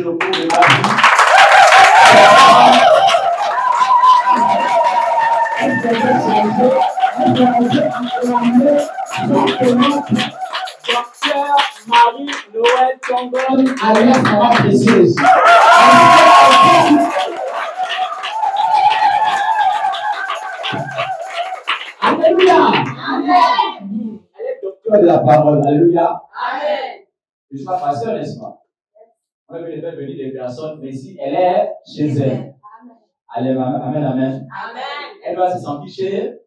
le cours de ma vie. Docteur Marie-Noël Tongon, alias Maman Précieuse. Alléluia. Amen. Elle est docteur de la parole. Alléluia. Amen. Je ne suis pas pasteur, n'est-ce pas? On peut venir des personnes, mais si elle est chez elle. Amen, amen, amen. Elle doit se sentir chez elle.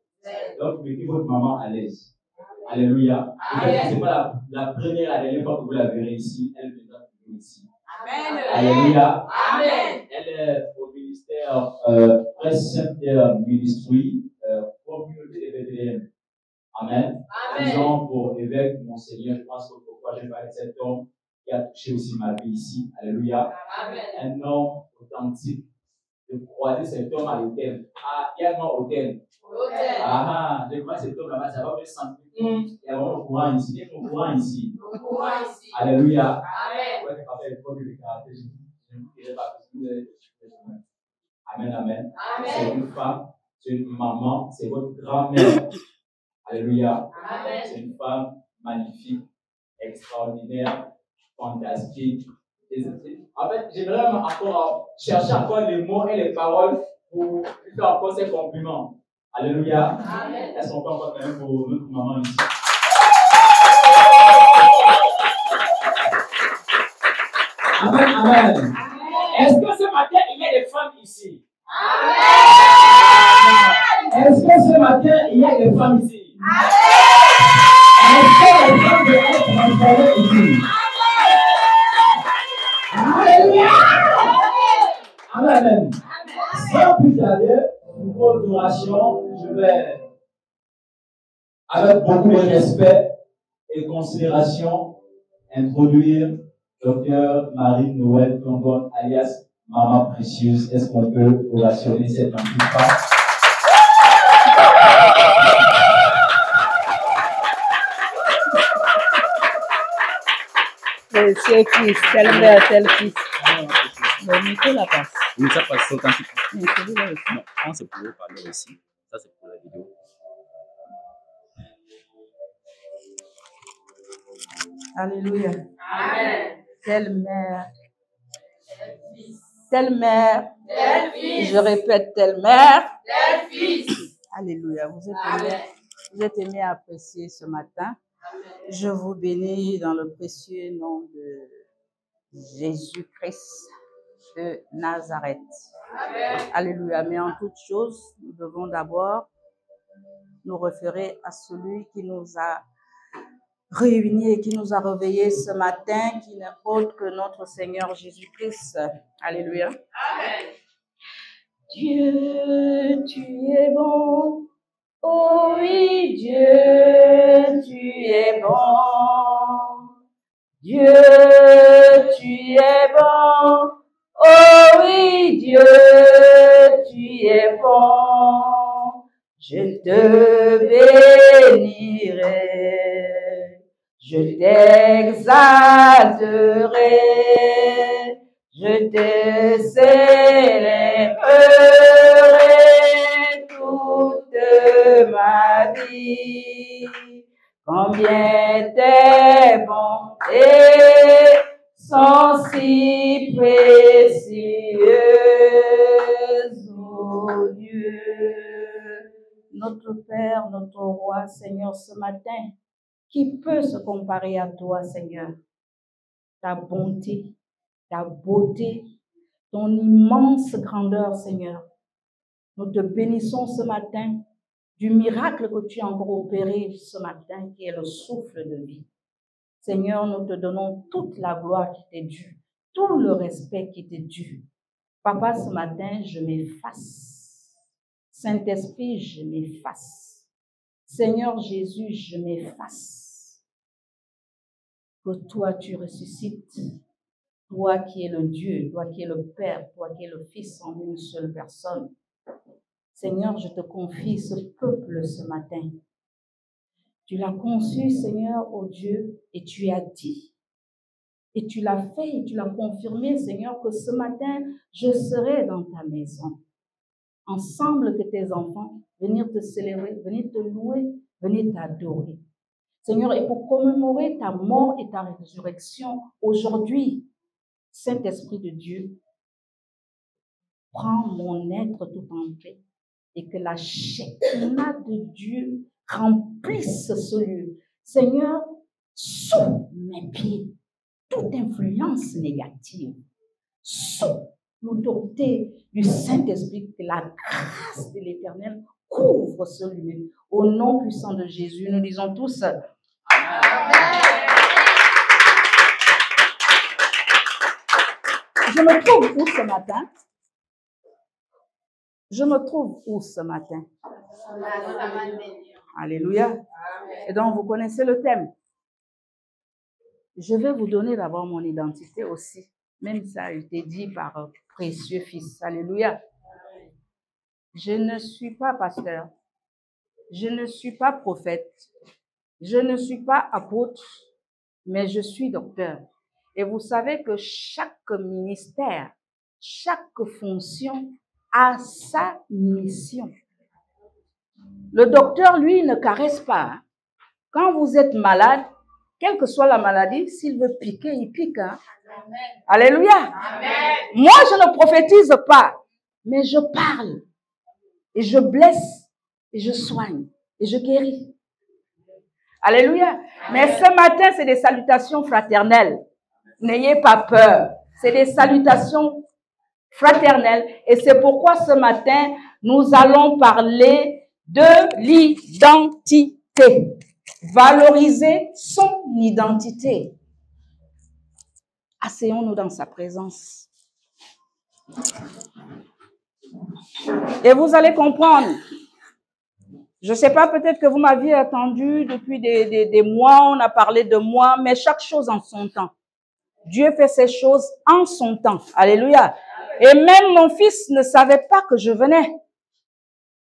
Donc, mettez votre maman à l'aise. Alléluia. Ce n'est pas la première, la dernière fois que vous la verrez ici. Elle viendra toujours ici. Amen. Alléluia. Amen. Elle est au ministère Presse Ministry, communauté des Bethléem. Amen. Disons pour évêque, Monseigneur, je pense que pourquoi j'ai parlé de cet homme qui a touché aussi ma vie ici. Alléluia. Amen. Un homme authentique. De croiser cet homme à l'hôtel. Ah, il y a un hôtel. Ah, je crois que cet homme là-bas, ça va me sentir. Il y a vraiment le courant ici. Il y a le courant ici. Alléluia. Amen. Ouais, papa, il faut que le caractère, je ne vous dirai pas parce que vous allez. Amen, amen. C'est une femme, c'est une maman, c'est votre grand-mère. Alléluia. Amen. C'est une femme magnifique, extraordinaire, fantastique. En fait, j'aimerais encore chercher encore les mots et les paroles pour lui faire encore ses compliments. Alléluia. Amen. Est-ce qu'on peut encore quand même pour notre maman ici? Amen, amen. Est-ce que ce matin, il y a des femmes ici? Amen. Est-ce que ce matin, il y a des femmes ici? Amen. Est-ce que les femmes doivent être transformées ici? Alléluia. Amen. Sans plus tarder, pour votre oration, je vais, avec beaucoup de respect et considération, introduire Dr. Marie-Noël Tongon, alias Maman Précieuse. Est-ce qu'on peut orationner cette petite femme? C'est fils, telle mère, tel fils. Le micro la passe. Oui, ça passe authentique. Oui, celui-là aussi. Non, je pense que c'est pour eux parler aussi. Ça, c'est pour la vidéo. Alléluia. Amen. Telle mère. Telle mère. Tel fils. Je répète, telle mère. Tel fils. Alléluia. Vous êtes aimés à apprécier ce matin. Amen. Je vous bénis dans le précieux nom de Jésus-Christ de Nazareth. Amen. Alléluia. Mais en toute chose, nous devons d'abord nous référer à celui qui nous a réunis et qui nous a réveillés ce matin, qui n'est autre que notre Seigneur Jésus-Christ. Alléluia. Amen. Dieu, tu es bon. Oh oui, Dieu, tu es bon. Dieu, tu es bon. Oh oui, Dieu, tu es bon. Je te bénirai, je t'exalterai, je te célébrerai toute ma vie. Combien tes bontés sont si précieuses, oh Dieu. Notre Père, notre Roi, Seigneur, ce matin, qui peut se comparer à toi, Seigneur? Ta bonté, ta beauté, ton immense grandeur, Seigneur. Nous te bénissons ce matin du miracle que tu as encore opéré ce matin, qui est le souffle de vie. Seigneur, nous te donnons toute la gloire qui t'est due, tout le respect qui t'est dû. Papa, ce matin, je m'efface. Saint-Esprit, je m'efface. Seigneur Jésus, je m'efface. Que toi, tu ressuscites. Toi qui es le Dieu, toi qui es le Père, toi qui es le Fils en une seule personne. Seigneur, je te confie ce peuple ce matin. Tu l'as conçu, Seigneur, ô Dieu, et tu as dit. Et tu l'as fait et tu l'as confirmé, Seigneur, que ce matin, je serai dans ta maison. Ensemble que tes enfants, venir te célébrer, venir te louer, venir t'adorer. Seigneur, et pour commémorer ta mort et ta résurrection, aujourd'hui, Saint-Esprit de Dieu, prends mon être tout entier et que la Shekinah de Dieu remplisse ce lieu. Seigneur, sous mes pieds, toute influence négative, sous l'autorité du Saint-Esprit, que la grâce de l'Éternel couvre ce lieu. Au nom puissant de Jésus, nous disons tous Amen. Je me trouve où ce matin? Je me trouve où ce matin? Alléluia. Et donc, vous connaissez le thème. Je vais vous donner d'abord mon identité aussi. Même ça a été dit par précieux fils. Alléluia. Je ne suis pas pasteur. Je ne suis pas prophète. Je ne suis pas apôtre, mais je suis docteur. Et vous savez que chaque ministère, chaque fonction a sa mission. Le docteur, lui, ne caresse pas. Quand vous êtes malade, quelle que soit la maladie, s'il veut piquer, il pique. Hein? Alléluia. Amen. Moi, je ne prophétise pas, mais je parle. Et je blesse, et je soigne, et je guéris. Alléluia. Amen. Mais ce matin, c'est des salutations fraternelles. N'ayez pas peur. C'est des salutations fraternelles. Et c'est pourquoi ce matin, nous allons parler de l'identité. Valoriser son identité. Asseyons-nous dans sa présence. Et vous allez comprendre. Je ne sais pas, peut-être que vous m'aviez attendu depuis des mois, on a parlé de moi, mais chaque chose en son temps. Dieu fait ses choses en son temps. Alléluia. Et même mon fils ne savait pas que je venais.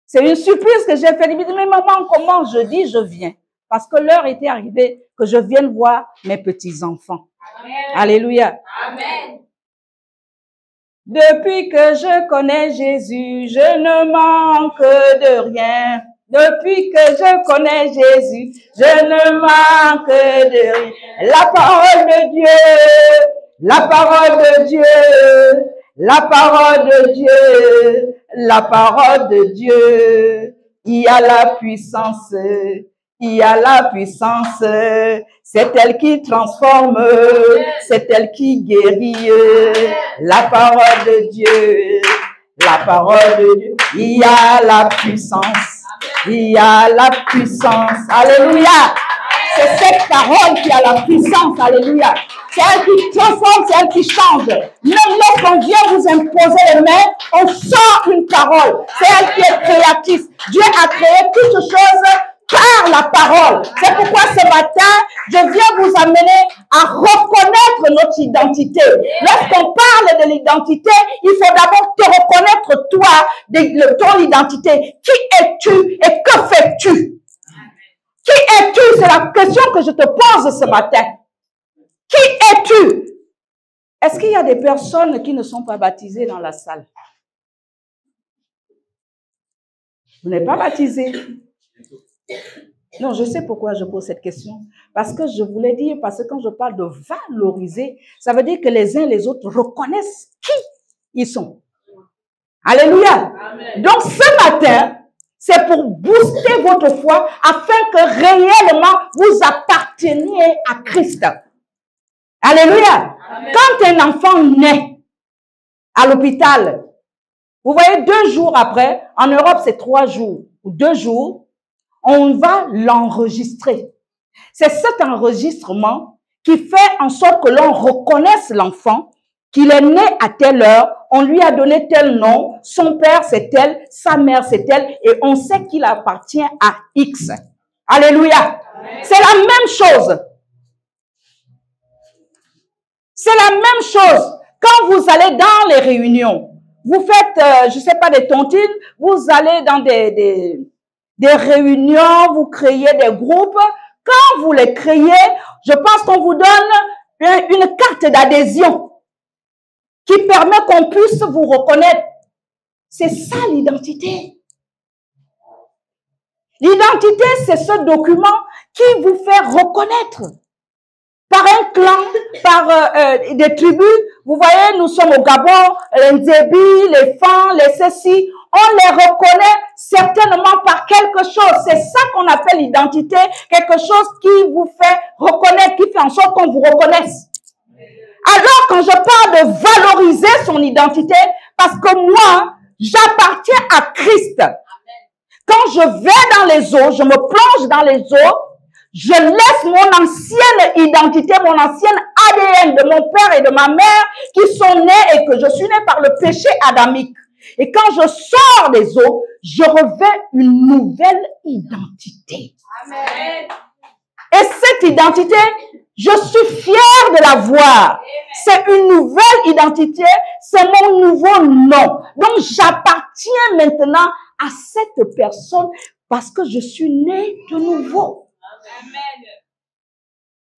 C'est une surprise que j'ai faite. Il me dit, mais maman, comment je dis je viens? Parce que l'heure était arrivée que je vienne voir mes petits-enfants. Alléluia. Amen. Depuis que je connais Jésus, je ne manque de rien. Depuis que je connais Jésus, je ne manque de rien. La parole de Dieu, la parole de Dieu, la parole de Dieu, la parole de Dieu. Il y a la puissance, il y a la puissance. C'est elle qui transforme, c'est elle qui guérit. La parole de Dieu, la parole de Dieu. Il y a la puissance, il y a la puissance. Alléluia. C'est cette parole qui a la puissance. Alléluia. C'est elle qui transforme, c'est elle qui change. Même lorsqu'on vient vous imposer les mains, on sort une parole. C'est elle qui est créatrice. Dieu a créé toutes choses par la parole. C'est pourquoi ce matin, je viens vous amener à reconnaître notre identité. Lorsqu'on parle de l'identité, il faut d'abord te reconnaître toi, ton identité. Qui es-tu et que fais-tu? Qui es-tu? C'est la question que je te pose ce matin. Qui es-tu? Est-ce qu'il y a des personnes qui ne sont pas baptisées dans la salle? Vous n'êtes pas baptisé. Non, je sais pourquoi je pose cette question. Parce que je voulais dire, parce que quand je parle de valoriser, ça veut dire que les uns et les autres reconnaissent qui ils sont. Alléluia. Amen. Donc ce matin, c'est pour booster votre foi afin que réellement vous apparteniez à Christ. Alléluia. Amen. Quand un enfant naît à l'hôpital, vous voyez 2 jours après, en Europe c'est 3 jours ou 2 jours, on va l'enregistrer. C'est cet enregistrement qui fait en sorte que l'on reconnaisse l'enfant, qu'il est né à telle heure, on lui a donné tel nom, son père c'est tel, sa mère c'est tel, et on sait qu'il appartient à X. Alléluia. C'est la même chose. C'est la même chose. Quand vous allez dans les réunions, vous faites, je sais pas, des tontines, vous allez dans des réunions, vous créez des groupes. Quand vous les créez, je pense qu'on vous donne une carte d'adhésion qui permet qu'on puisse vous reconnaître. C'est ça l'identité. L'identité, c'est ce document qui vous fait reconnaître par un clan, par des tribus. Vous voyez, nous sommes au Gabon, les Ndébi, les Fan, les Ceci. On les reconnaît certainement par quelque chose. C'est ça qu'on appelle l'identité, quelque chose qui vous fait reconnaître, qui fait en sorte qu'on vous reconnaisse. Alors, quand je parle de valoriser son identité, parce que moi, j'appartiens à Christ. Quand je vais dans les eaux, je me plonge dans les eaux, je laisse mon ancienne identité, mon ancienne ADN de mon père et de ma mère qui sont nés et que je suis née par le péché adamique. Et quand je sors des eaux, je revêts une nouvelle identité. Amen. Et cette identité, je suis fière de la voir. C'est une nouvelle identité, c'est mon nouveau nom. Donc j'appartiens maintenant à cette personne parce que je suis née de nouveau. Amen.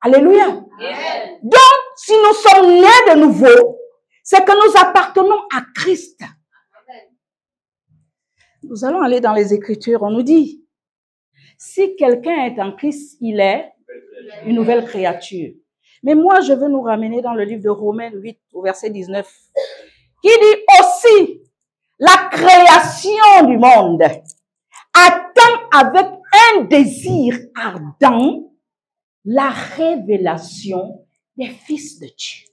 Alléluia. Amen. Donc, si nous sommes nés de nouveau, c'est que nous appartenons à Christ. Nous allons aller dans les Écritures. On nous dit, si quelqu'un est en Christ, il est une nouvelle créature. Mais moi, je veux nous ramener dans le livre de Romains 8, au verset 19, qui dit aussi, la création du monde attend avec un désir ardent la révélation des fils de Dieu.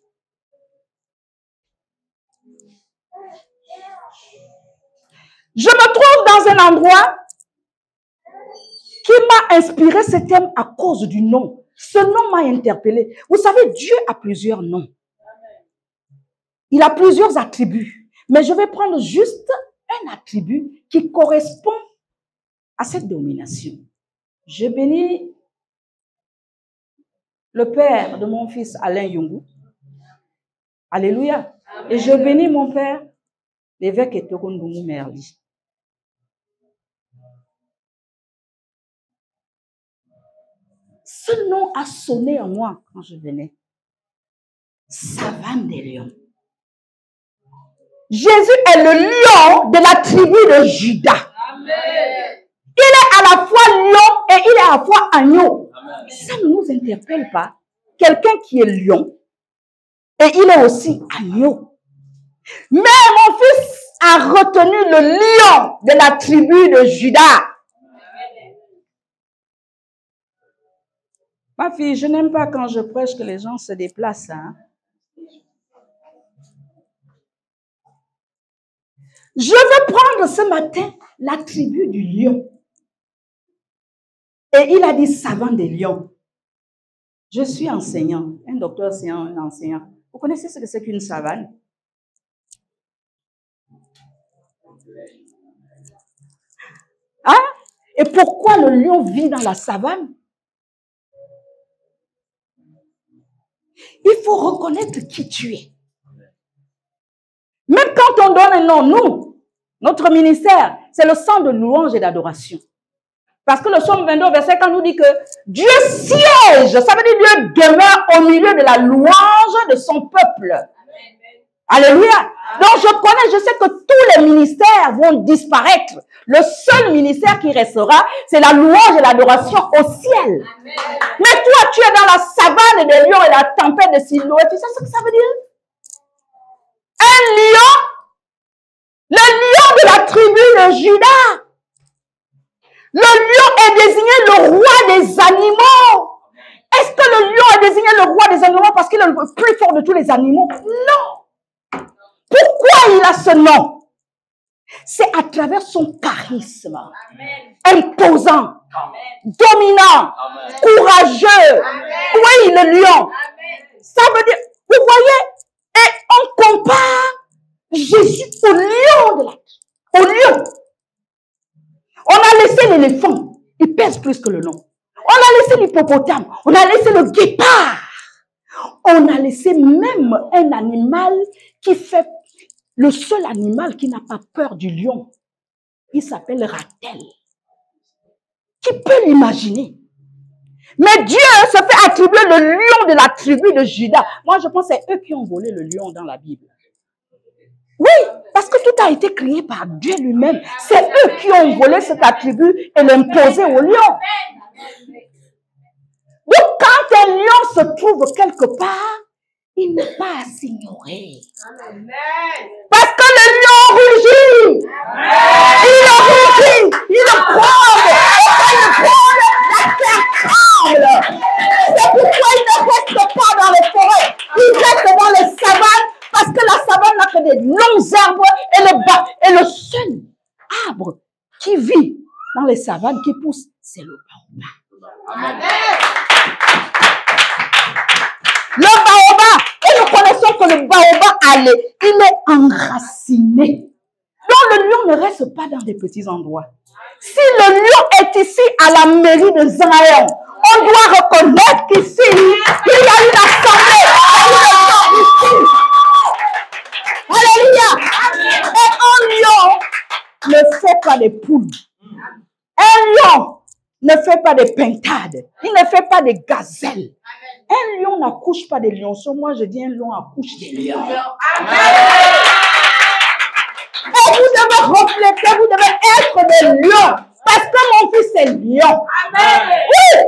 Je me trouve dans un endroit qui m'a inspiré ce thème à cause du nom. Ce nom m'a interpellé. Vous savez, Dieu a plusieurs noms. Il a plusieurs attributs. Mais je vais prendre juste un attribut qui correspond à cette domination. Je bénis le père de mon fils Alain Yungu. Alléluia. Et je bénis mon père, l'évêque Etogondungu Merli. Ce nom a sonné en moi quand je venais. Savane des lions. Jésus est le lion de la tribu de Juda. Amen. Il est à la fois lion et il est à la fois agneau. Amen. Ça ne nous interpelle pas. Quelqu'un qui est lion et il est aussi agneau. Mais mon fils a retenu le lion de la tribu de Juda. Ma fille, je n'aime pas quand je prêche que les gens se déplacent. Hein? Je vais prendre ce matin l'attribut du lion. Et il a dit savant des lions. Je suis enseignant. Un docteur, c'est un enseignant. Vous connaissez ce que c'est qu'une savane? Hein? Et pourquoi le lion vit dans la savane? Il faut reconnaître qui tu es. Même quand on donne un nom, nous, notre ministère, c'est le sang de louange et d'adoration. Parce que le psaume 22, verset 4 nous dit que Dieu siège, ça veut dire Dieu demeure au milieu de la louange de son peuple. Alléluia. Donc je sais que tous les ministères vont disparaître. Le seul ministère qui restera, c'est la louange et l'adoration au ciel. Amen. Mais toi, tu es dans la savane des lions et la tempête de Siloé. Tu sais ce que ça veut dire? Un lion, le lion de la tribu de Juda. Le lion est désigné le roi des animaux. Est-ce que le lion est désigné le roi des animaux parce qu'il est le plus fort de tous les animaux? Non. Pourquoi il a ce nom? C'est à travers son charisme. Amen. Imposant, amen. Dominant, amen. Courageux. Amen. Oui, le lion. Amen. Ça veut dire, vous voyez, et on compare Jésus au lion de la terre. Au lion. On a laissé l'éléphant, il pèse plus que le lion. On a laissé l'hippopotame, on a laissé le guépard. On a laissé même un animal qui fait, le seul animal qui n'a pas peur du lion. Il s'appelle Ratel. Qui peut l'imaginer? Mais Dieu se fait attribuer le lion de la tribu de Juda. Moi, je pense que c'est eux qui ont volé le lion dans la Bible. Oui, parce que tout a été créé par Dieu lui-même. C'est eux qui ont volé cet attribut et l'imposé au lion. Donc, quand un lion se trouve quelque part, il n'est pas à s'ignorer. Parce que le lion rugit. Il rugit. Il gronde. Et quand il gronde, la terre tremble. C'est pourquoi il ne reste pas dans les forêts. Il reste dans les savanes. Parce que la savane n'a que des longs arbres et le seul arbre qui vit dans les savanes, qui pousse, c'est le baobab. Le baobab, et nous connaissons que le baobab, il est enraciné. Donc le lion ne reste pas dans des petits endroits. Si le lion est ici à la mairie de Zanaïon, on doit reconnaître qu'ici, il y a une assemblée. Alléluia. Et un lion ne fait pas des poules. Un lion ne fait pas des pintades. Il ne fait pas des gazelles. Un lion n'accouche pas des lionceaux. Moi, je dis un lion accouche des lions. Et vous devez refléter, vous devez être des lions. Parce que mon fils est lion. Oui.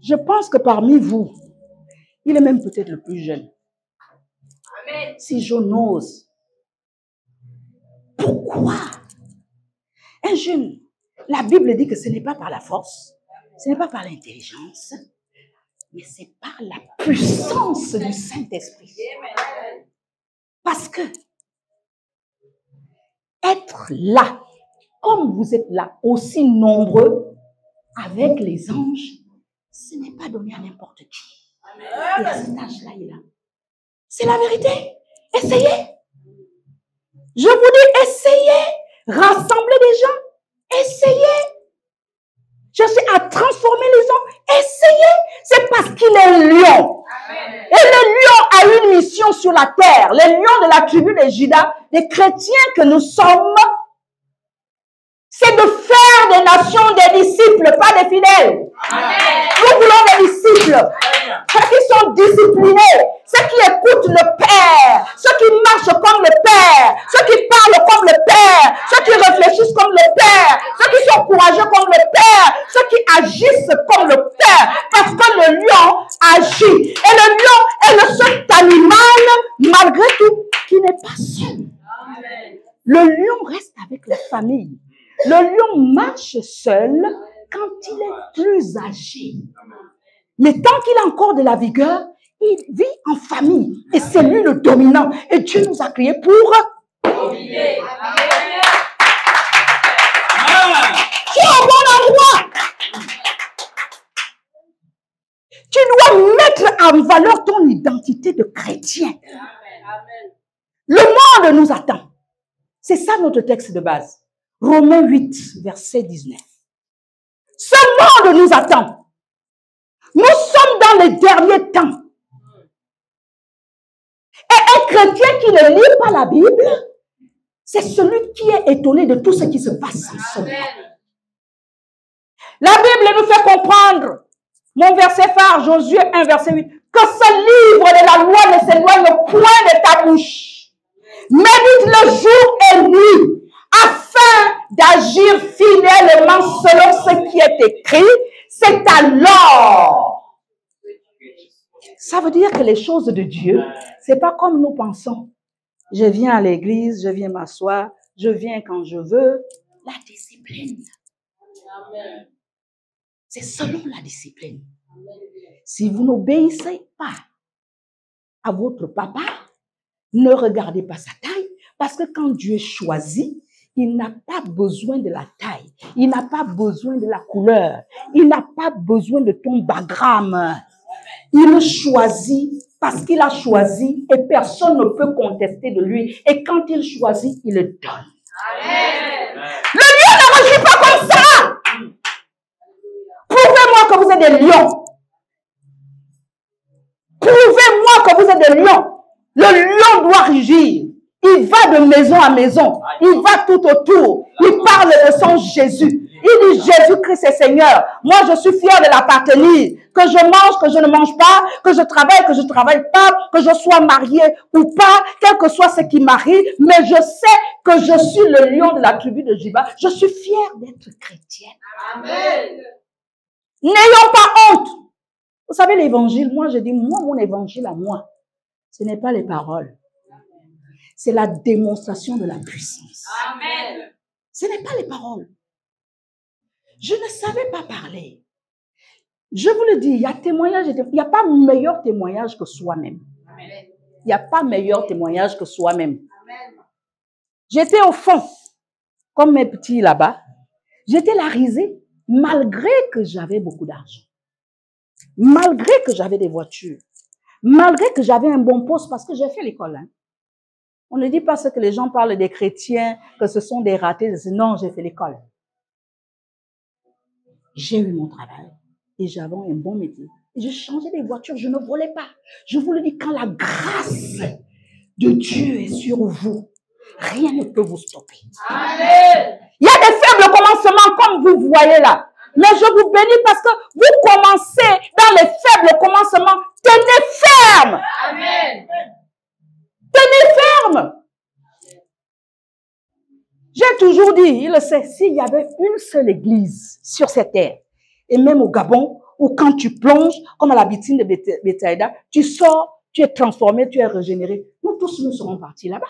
Je pense que parmi vous, il est même peut-être le plus jeune. Si je n'ose, pourquoi un jeune, la Bible dit que ce n'est pas par la force, ce n'est pas par l'intelligence, mais c'est par la puissance du Saint-Esprit. Parce que être là, comme vous êtes là, aussi nombreux, avec les anges, ce n'est pas donné à n'importe qui. Et à cet âge-là, il est là. C'est la vérité. Essayez. Je vous dis, essayez. Rassemblez des gens. Essayez. Cherchez à transformer les gens. Essayez. C'est parce qu'il est lion. Et le lion a une mission sur la terre. Les lions de la tribu de Juda, les chrétiens que nous sommes, c'est de faire des nations des disciples, pas des fidèles. Nous voulons des disciples. Ceux qui sont disciplinés, ceux qui écoutent le Père, ceux qui marchent comme le Père, ceux qui parlent comme le Père, ceux qui réfléchissent comme le Père, ceux qui sont courageux comme le Père, ceux qui agissent comme le Père. Parce que le lion agit. Et le lion est le seul animal, malgré tout, qui n'est pas seul. Le lion reste avec la famille. Le lion marche seul quand il est plus âgé. Mais tant qu'il a encore de la vigueur, il vit en famille. Et c'est lui le dominant. Et Dieu nous a créés pour dominer. Tu es au bon endroit. Tu dois mettre en valeur ton identité de chrétien. Le monde nous attend. C'est ça notre texte de base. Romains 8, verset 19. Ce monde nous attend. Nous sommes dans les derniers temps. Et un chrétien qui ne lit pas la Bible, c'est celui qui est étonné de tout ce qui se passe en ce moment. La Bible nous fait comprendre, mon verset phare, Josué 1, verset 8, que ce livre de la loi ne s'éloigne point de ta bouche. Médite-le jour et nuit, afin d'agir fidèlement selon ce qui est écrit. C'est alors. Ça veut dire que les choses de Dieu, c'est pas comme nous pensons. Je viens à l'église, je viens m'asseoir, je viens quand je veux. La discipline. C'est selon la discipline. Si vous n'obéissez pas à votre papa, ne regardez pas sa taille, parce que quand Dieu choisit, il n'a pas besoin de la taille, il n'a pas besoin de la couleur, il n'a pas besoin de ton background. Il choisit parce qu'il a choisi et personne ne peut contester de lui. Et quand il choisit, il le donne. Amen. Le lion ne rugit pas comme ça. Prouvez-moi que vous êtes des lions. Prouvez-moi que vous êtes des lions. Le lion doit rugir. Il va de maison à maison. Il va tout autour. Il parle de son Jésus. Il dit Jésus-Christ est Seigneur, moi je suis fier de l'appartenir. Que je mange, que je ne mange pas, que je travaille pas, que je sois marié ou pas, quel que soit ce qui m'arrive, mais je sais que je suis le lion de la tribu de Juda. Je suis fier d'être chrétienne. Amen. N'ayons pas honte. Vous savez l'évangile, moi je dis, moi mon évangile à moi, ce n'est pas les paroles. C'est la démonstration de la puissance. Amen. Ce n'est pas les paroles. Je ne savais pas parler. Je vous le dis, il y a témoignage, il n'y a pas meilleur témoignage que soi-même. Il n'y a pas meilleur témoignage que soi-même. J'étais au fond, comme mes petits là-bas. J'étais la risée, malgré que j'avais beaucoup d'argent. Malgré que j'avais des voitures. Malgré que j'avais un bon poste, parce que j'ai fait l'école. Hein. On ne dit pas ce que les gens parlent des chrétiens, que ce sont des ratés. Non, j'ai fait l'école. J'ai eu mon travail et j'avais un bon métier. Et je changeais des voitures, je ne volais pas. Je vous le dis, quand la grâce de Dieu est sur vous, rien ne peut vous stopper. Amen. Il y a des faibles commencements comme vous voyez là. Mais je vous bénis parce que vous commencez dans les faibles commencements. Tenez ferme. Amen. Tenez ferme. J'ai toujours dit, il le sait, s'il y avait une seule église sur cette terre, et même au Gabon, où quand tu plonges, comme à la bêtine de Bethsaïda, tu sors, tu es transformé, tu es régénéré. Nous tous, nous serons partis là-bas.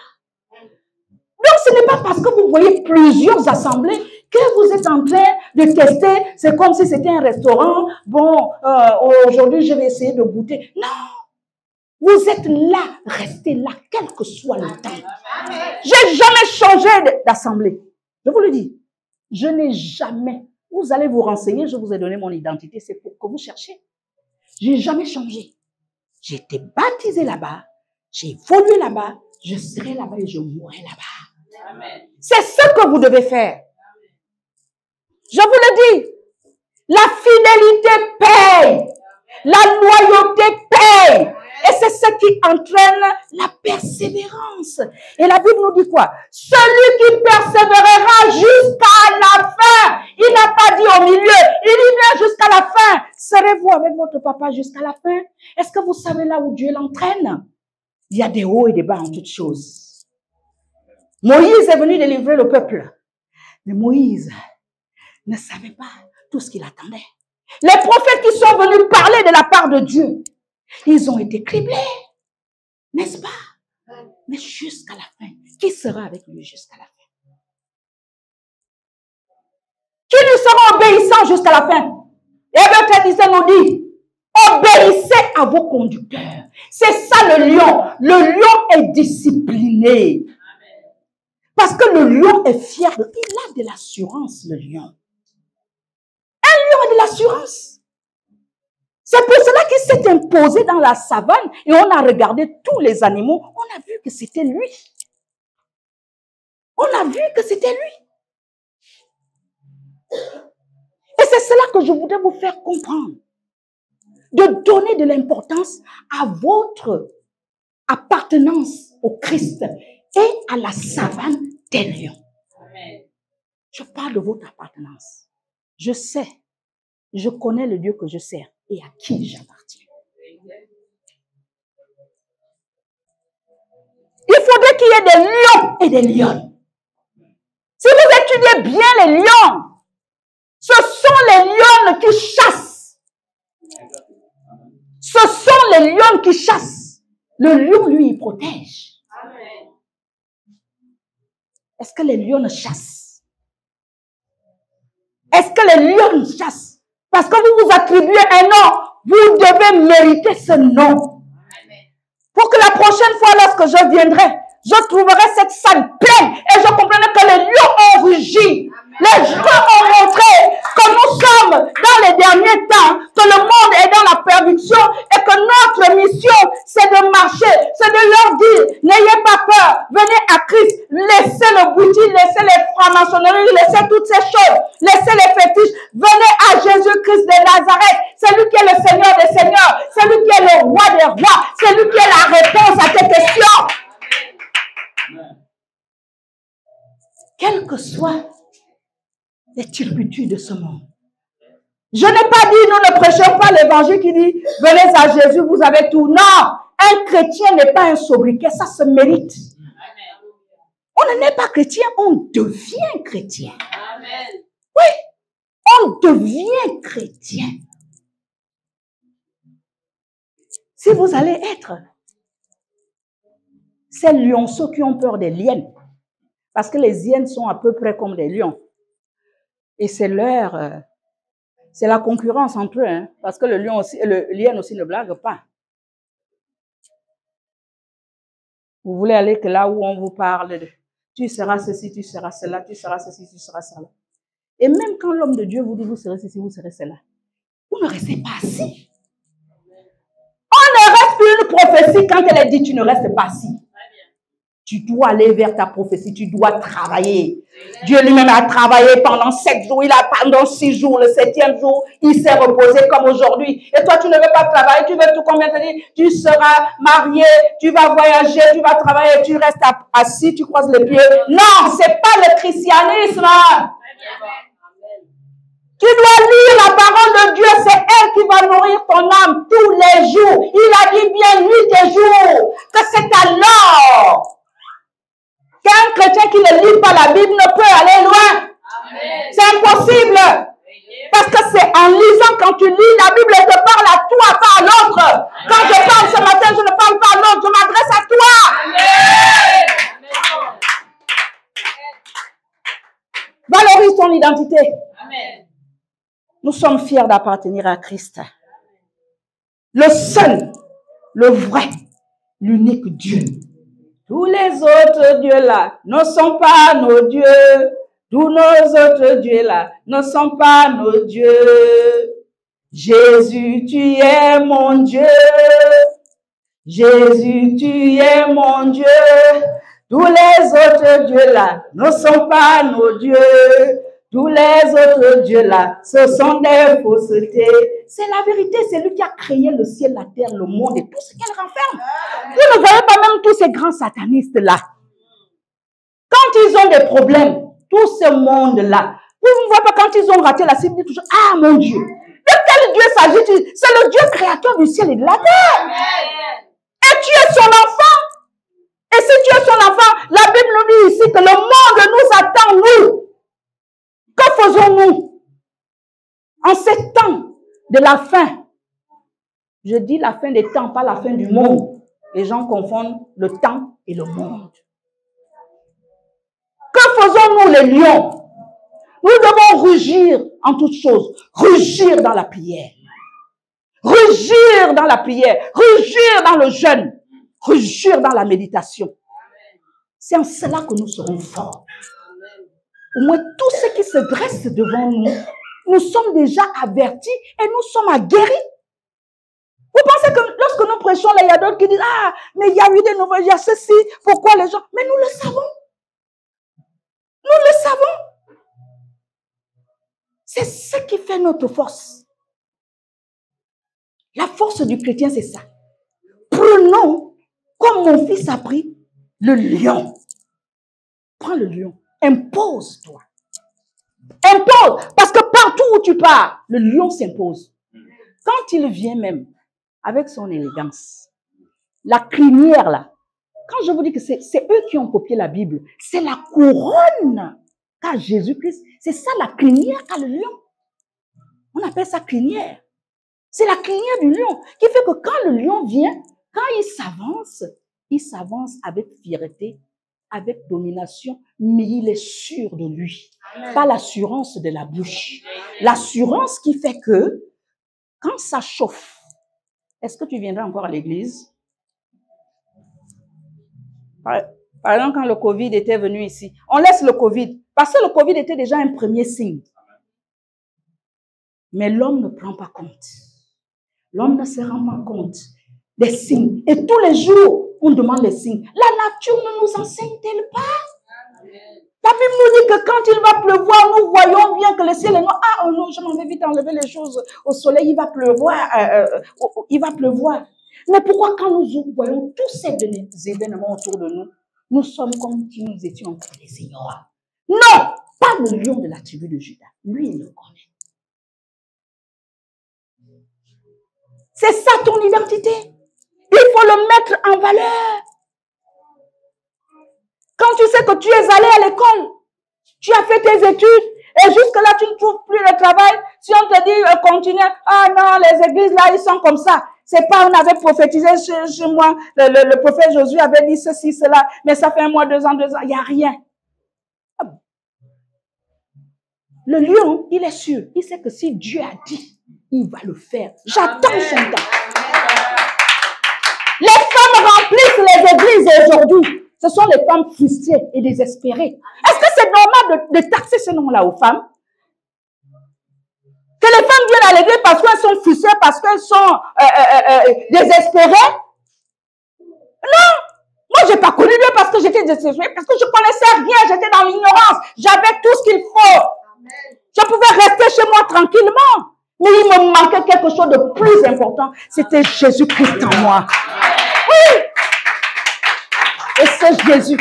Donc, ce n'est pas parce que vous voyez plusieurs assemblées que vous êtes en train de tester. C'est comme si c'était un restaurant. Bon, aujourd'hui, je vais essayer de goûter. Non! Vous êtes là, restez là, quel que soit le temps. J'ai jamais changé d'assemblée. Je vous le dis. Je n'ai jamais. Vous allez vous renseigner, je vous ai donné mon identité, c'est pour que vous cherchiez. J'ai jamais changé. J'ai été baptisé là-bas, j'ai évolué là-bas, je serai là-bas et je mourrai là-bas. C'est ce que vous devez faire. Je vous le dis. La fidélité paye. La loyauté paye. Et c'est ce qui entraîne la persévérance. Et la Bible nous dit quoi? Celui qui persévérera jusqu'à la fin. Il n'a pas dit au milieu. Il dit bien jusqu'à la fin. Serez-vous avec votre papa jusqu'à la fin? Est-ce que vous savez là où Dieu l'entraîne? Il y a des hauts et des bas en toutes choses. Moïse est venu délivrer le peuple. Mais Moïse ne savait pas tout ce qu'il attendait. Les prophètes qui sont venus parler de la part de Dieu, ils ont été criblés, n'est-ce pas? Mais jusqu'à la fin, qui sera avec lui jusqu'à la fin? Qui lui sera obéissant jusqu'à la fin? Hébreux 13 nous dit, obéissez à vos conducteurs. C'est ça le lion. Le lion est discipliné. Parce que le lion est fier. Il a de l'assurance, le lion. Un lion a de l'assurance. C'est pour cela qu'il s'est imposé dans la savane et on a regardé tous les animaux. On a vu que c'était lui. On a vu que c'était lui. Et c'est cela que je voudrais vous faire comprendre. De donner de l'importance à votre appartenance au Christ et à la savane des lions. Je parle de votre appartenance. Je sais, je connais le Dieu que je sers et à qui j'appartiens. Il faudrait qu'il y ait des lions et des lionnes. Si vous étudiez bien les lions, ce sont les lionnes qui chassent. Ce sont les lions qui chassent. Le lion, lui, il protège. Est-ce que les lions chassent? Est-ce que les lions chassent? Parce que vous vous attribuez un nom, vous devez mériter ce nom. Pour que la prochaine fois, lorsque je viendrai, je trouverai cette salle pleine et je comprendrai que les lions ont rugi. Les gens ont montré que nous sommes dans les derniers temps, que le monde est dans la perdition et que notre mission, c'est de marcher, c'est de leur dire, n'ayez pas peur, venez à Christ, laissez le bouddhisme, laissez les francs-maçonneries, laissez toutes ces choses, laissez les fétiches, venez à Jésus-Christ de Nazareth, c'est lui qui est le Seigneur des Seigneurs, c'est lui qui est le roi des rois, c'est lui qui est la réponse à tes questions. Quel que soit. des turpitudes de ce monde. Je n'ai pas dit, nous ne prêchons pas l'évangile qui dit, venez à Jésus, vous avez tout. Non, un chrétien n'est pas un sobriquet, ça se mérite. On ne n'est pas chrétien, on devient chrétien. Amen. Oui, on devient chrétien. Si vous allez être ces lionceaux qui ont peur des hyènes, parce que les hyènes sont à peu près comme des lions, et c'est leur... c'est la concurrence entre eux, hein, parce que le hyène aussi ne blague pas. Vous voulez aller que là où on vous parle de tu seras ceci, tu seras cela, tu seras ceci, tu seras cela. Et même quand l'homme de Dieu vous dit vous serez ceci, vous serez cela, vous ne restez pas assis. On ne reste plus une prophétie quand elle est dit tu ne restes pas assis. Tu dois aller vers ta prophétie, tu dois travailler. Dieu lui-même a travaillé pendant 7 jours, il a pendant 6 jours, le 7e jour, il s'est reposé comme aujourd'hui. Et toi, tu ne veux pas travailler, tu veux tout combien te dire, tu seras marié, tu vas voyager, tu vas travailler, tu restes assis, tu croises les pieds. Non, c'est pas le christianisme. Tu dois lire la parole de Dieu, c'est elle qui va nourrir ton âme tous les jours. Il a dit bien nuit et jour, que c'est alors qu'un chrétien qui ne lit pas la Bible ne peut aller loin. C'est impossible. Parce que c'est en lisant, quand tu lis, la Bible te parle à toi, pas à l'autre. Quand je parle ce matin, je ne parle pas à l'autre, je m'adresse à toi. Valorise ton identité. Nous sommes fiers d'appartenir à Christ. Le seul, le vrai, l'unique Dieu. Tous les autres dieux-là ne sont pas nos dieux. Tous nos autres dieux-là ne sont pas nos dieux. Jésus, tu es mon Dieu. Jésus, tu es mon Dieu. Tous les autres dieux-là ne sont pas nos dieux. Tous les autres dieux-là, ce sont des faussetés. C'est la vérité, c'est lui qui a créé le ciel, la terre, le monde et tout ce qu'elle renferme. Vous ne voyez pas même tous ces grands satanistes-là. Quand ils ont des problèmes, tout ce monde-là, vous ne voyez pas quand ils ont raté la cible, ils disent toujours, ah mon Dieu. De quel Dieu s'agit-il? C'est le Dieu créateur du ciel et de la terre. Et tu es son enfant. Et si tu es son enfant, la Bible nous dit ici que le monde nous attend, nous. Que faisons-nous en ces temps de la fin? Je dis la fin des temps, pas la fin du monde. Les gens confondent le temps et le monde. Que faisons-nous les lions? Nous devons rugir en toutes choses. Rugir dans la prière. Rugir dans la prière. Rugir dans le jeûne. Rugir dans la méditation. C'est en cela que nous serons forts. Au moins, tous ceux qui se dressent devant nous, nous sommes déjà avertis et nous sommes aguerris. Vous pensez que lorsque nous prêchons, là, il y a d'autres qui disent, ah, mais il y a eu des nouveaux, il y a ceci, pourquoi les gens... Mais nous le savons. Nous le savons. C'est ce qui fait notre force. La force du chrétien, c'est ça. Prenons, comme mon fils a pris, le lion. Prends le lion. Impose-toi. Impose. Parce que partout où tu pars, le lion s'impose. Quand il vient même, avec son élégance, la crinière là, quand je vous dis que c'est eux qui ont copié la Bible, c'est la couronne qu'a Jésus-Christ. C'est ça la crinière qu'a le lion. On appelle ça crinière. C'est la crinière du lion qui fait que quand le lion vient, quand il s'avance avec fierté, avec domination, mais il est sûr de lui. Amen. Pas l'assurance de la bouche. L'assurance qui fait que, quand ça chauffe, est-ce que tu viendras encore à l'église? Par exemple, quand le Covid était venu ici, on laisse le Covid, parce que le Covid était déjà un premier signe. Mais l'homme ne prend pas compte. L'homme ne se rend pas compte des signes. Et tous les jours, on demande les signes. La nature ne nous enseigne-t-elle pas? La Bible nous dit que quand il va pleuvoir, nous voyons bien que le ciel est noir. Ah, oh non, je m'en vais vite enlever les choses au soleil, il va pleuvoir. Il va pleuvoir. Mais pourquoi quand nous voyons tous ces événements autour de nous, nous sommes comme si nous étions entre les ignorants? Non! pas le lion de la tribu de Juda. Lui, il le connaît. C'est ça ton identité. Il faut le mettre en valeur. Quand tu sais que tu es allé à l'école, tu as fait tes études, et jusque-là, tu ne trouves plus de travail. Si on te dit, continue, ah non, les églises là, ils sont comme ça. C'est pas, on avait prophétisé chez moi, le prophète Josué avait dit ceci, cela, mais ça fait 1 mois, 2 ans, il n'y a rien. Le lion, il est sûr, il sait que si Dieu a dit, il va le faire. J'attends son temps. Les femmes remplissent les églises aujourd'hui. Ce sont les femmes frustrées et désespérées. Est-ce que c'est normal de taxer ce nom-là aux femmes? Que les femmes viennent à l'église parce qu'elles sont frustrées, parce qu'elles sont désespérées? Non! Moi, je n'ai pas connu Dieu parce que j'étais désespérée, parce que je ne connaissais rien, j'étais dans l'ignorance. J'avais tout ce qu'il faut. Je pouvais rester chez moi tranquillement. Mais il me manquait quelque chose de plus important. C'était Jésus-Christ en moi. Oui! Et c'est Jésus.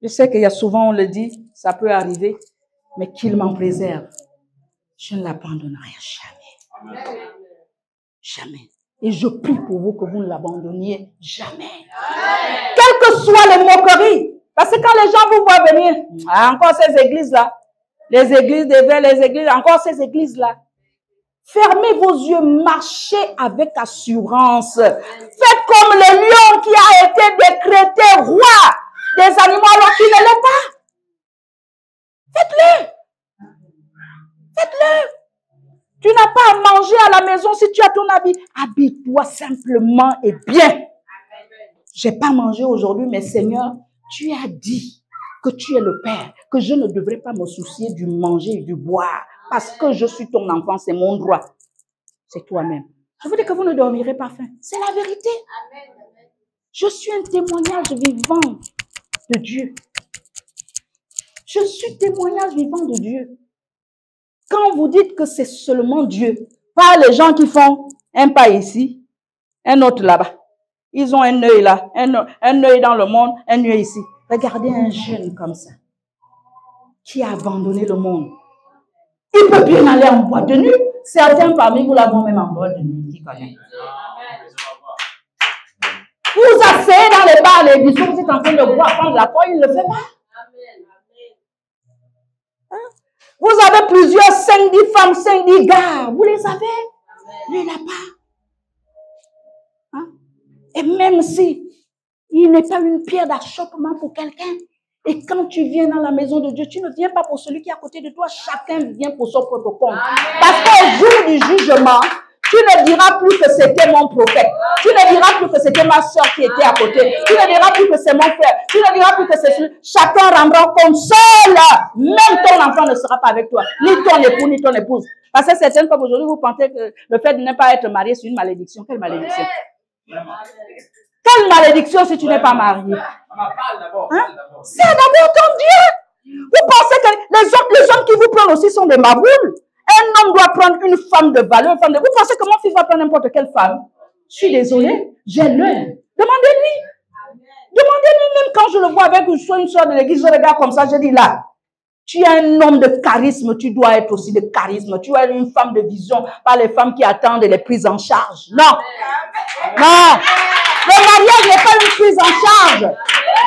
Je sais qu'il y a souvent, on le dit, ça peut arriver, mais qu'il m'en préserve. Je ne l'abandonnerai jamais. Jamais. Et je prie pour vous que vous ne l'abandonniez jamais. Quelles que soient les moqueries. Parce que quand les gens vous voient venir, encore ces églises-là, les églises des verts, les églises, encore ces églises-là, fermez vos yeux, marchez avec assurance. Faites comme le lion qui a été décrété roi des animaux alors qu'il ne l'est pas. Faites-le. Faites-le. Tu n'as pas à manger à la maison si tu as ton habit. Habille-toi simplement et bien. Je n'ai pas mangé aujourd'hui, mais Seigneur, tu as dit que tu es le Père, que je ne devrais pas me soucier du manger et du boire, parce que je suis ton enfant, c'est mon droit. C'est toi-même. Je veux dire que vous ne dormirez pas faim. C'est la vérité. Je suis un témoignage vivant de Dieu. Je suis témoignage vivant de Dieu. Quand vous dites que c'est seulement Dieu, pas les gens qui font un pas ici, un autre là-bas. Ils ont un œil là, un œil dans le monde, un œil ici. Regardez un jeune comme ça, qui a abandonné le monde. Il peut bien aller en boîte de nuit. Certains parmi vous l'avons même en boîte de nuit, qui connaît. Vous asseyez dans les bars, les bisous, vous êtes en train de boire, prendre la poire, il ne le fait pas. Hein? Vous avez plusieurs 5-10 femmes, 5-10 gars, vous les avez. Lui, il n'a pas. Hein? Et même si il n'est pas une pierre d'achoppement pour quelqu'un, et quand tu viens dans la maison de Dieu, tu ne viens pas pour celui qui est à côté de toi, chacun vient pour son propre compte. Parce qu'au jour du jugement, tu ne diras plus que c'était mon prophète. Tu ne diras plus que c'était ma soeur qui était à côté. Tu ne diras plus que c'est mon frère. Tu ne diras plus que c'est celui. Chacun rendra compte seul. Même ton enfant ne sera pas avec toi. Ni ton époux, ni ton épouse. Parce que certaines fois aujourd'hui, vous pensez que le fait de ne pas être marié, c'est une malédiction. Quelle malédiction? Quelle malédiction si tu n'es pas marié? Hein? C'est d'abord ton Dieu. Vous pensez que les hommes qui vous prennent aussi sont des maboules? Un homme doit prendre une femme de valeur. Vous pensez que mon fils va prendre n'importe quelle femme? Je suis désolée, j'ai l'œil. Demandez-lui. Demandez-lui, même quand je le vois avec une soeur de l'église, je regarde comme ça, je dis là, tu es un homme de charisme, tu dois être aussi de charisme. Tu es une femme de vision, pas les femmes qui attendent les prises en charge. Non. Non. Le mariage n'est pas une prise en charge.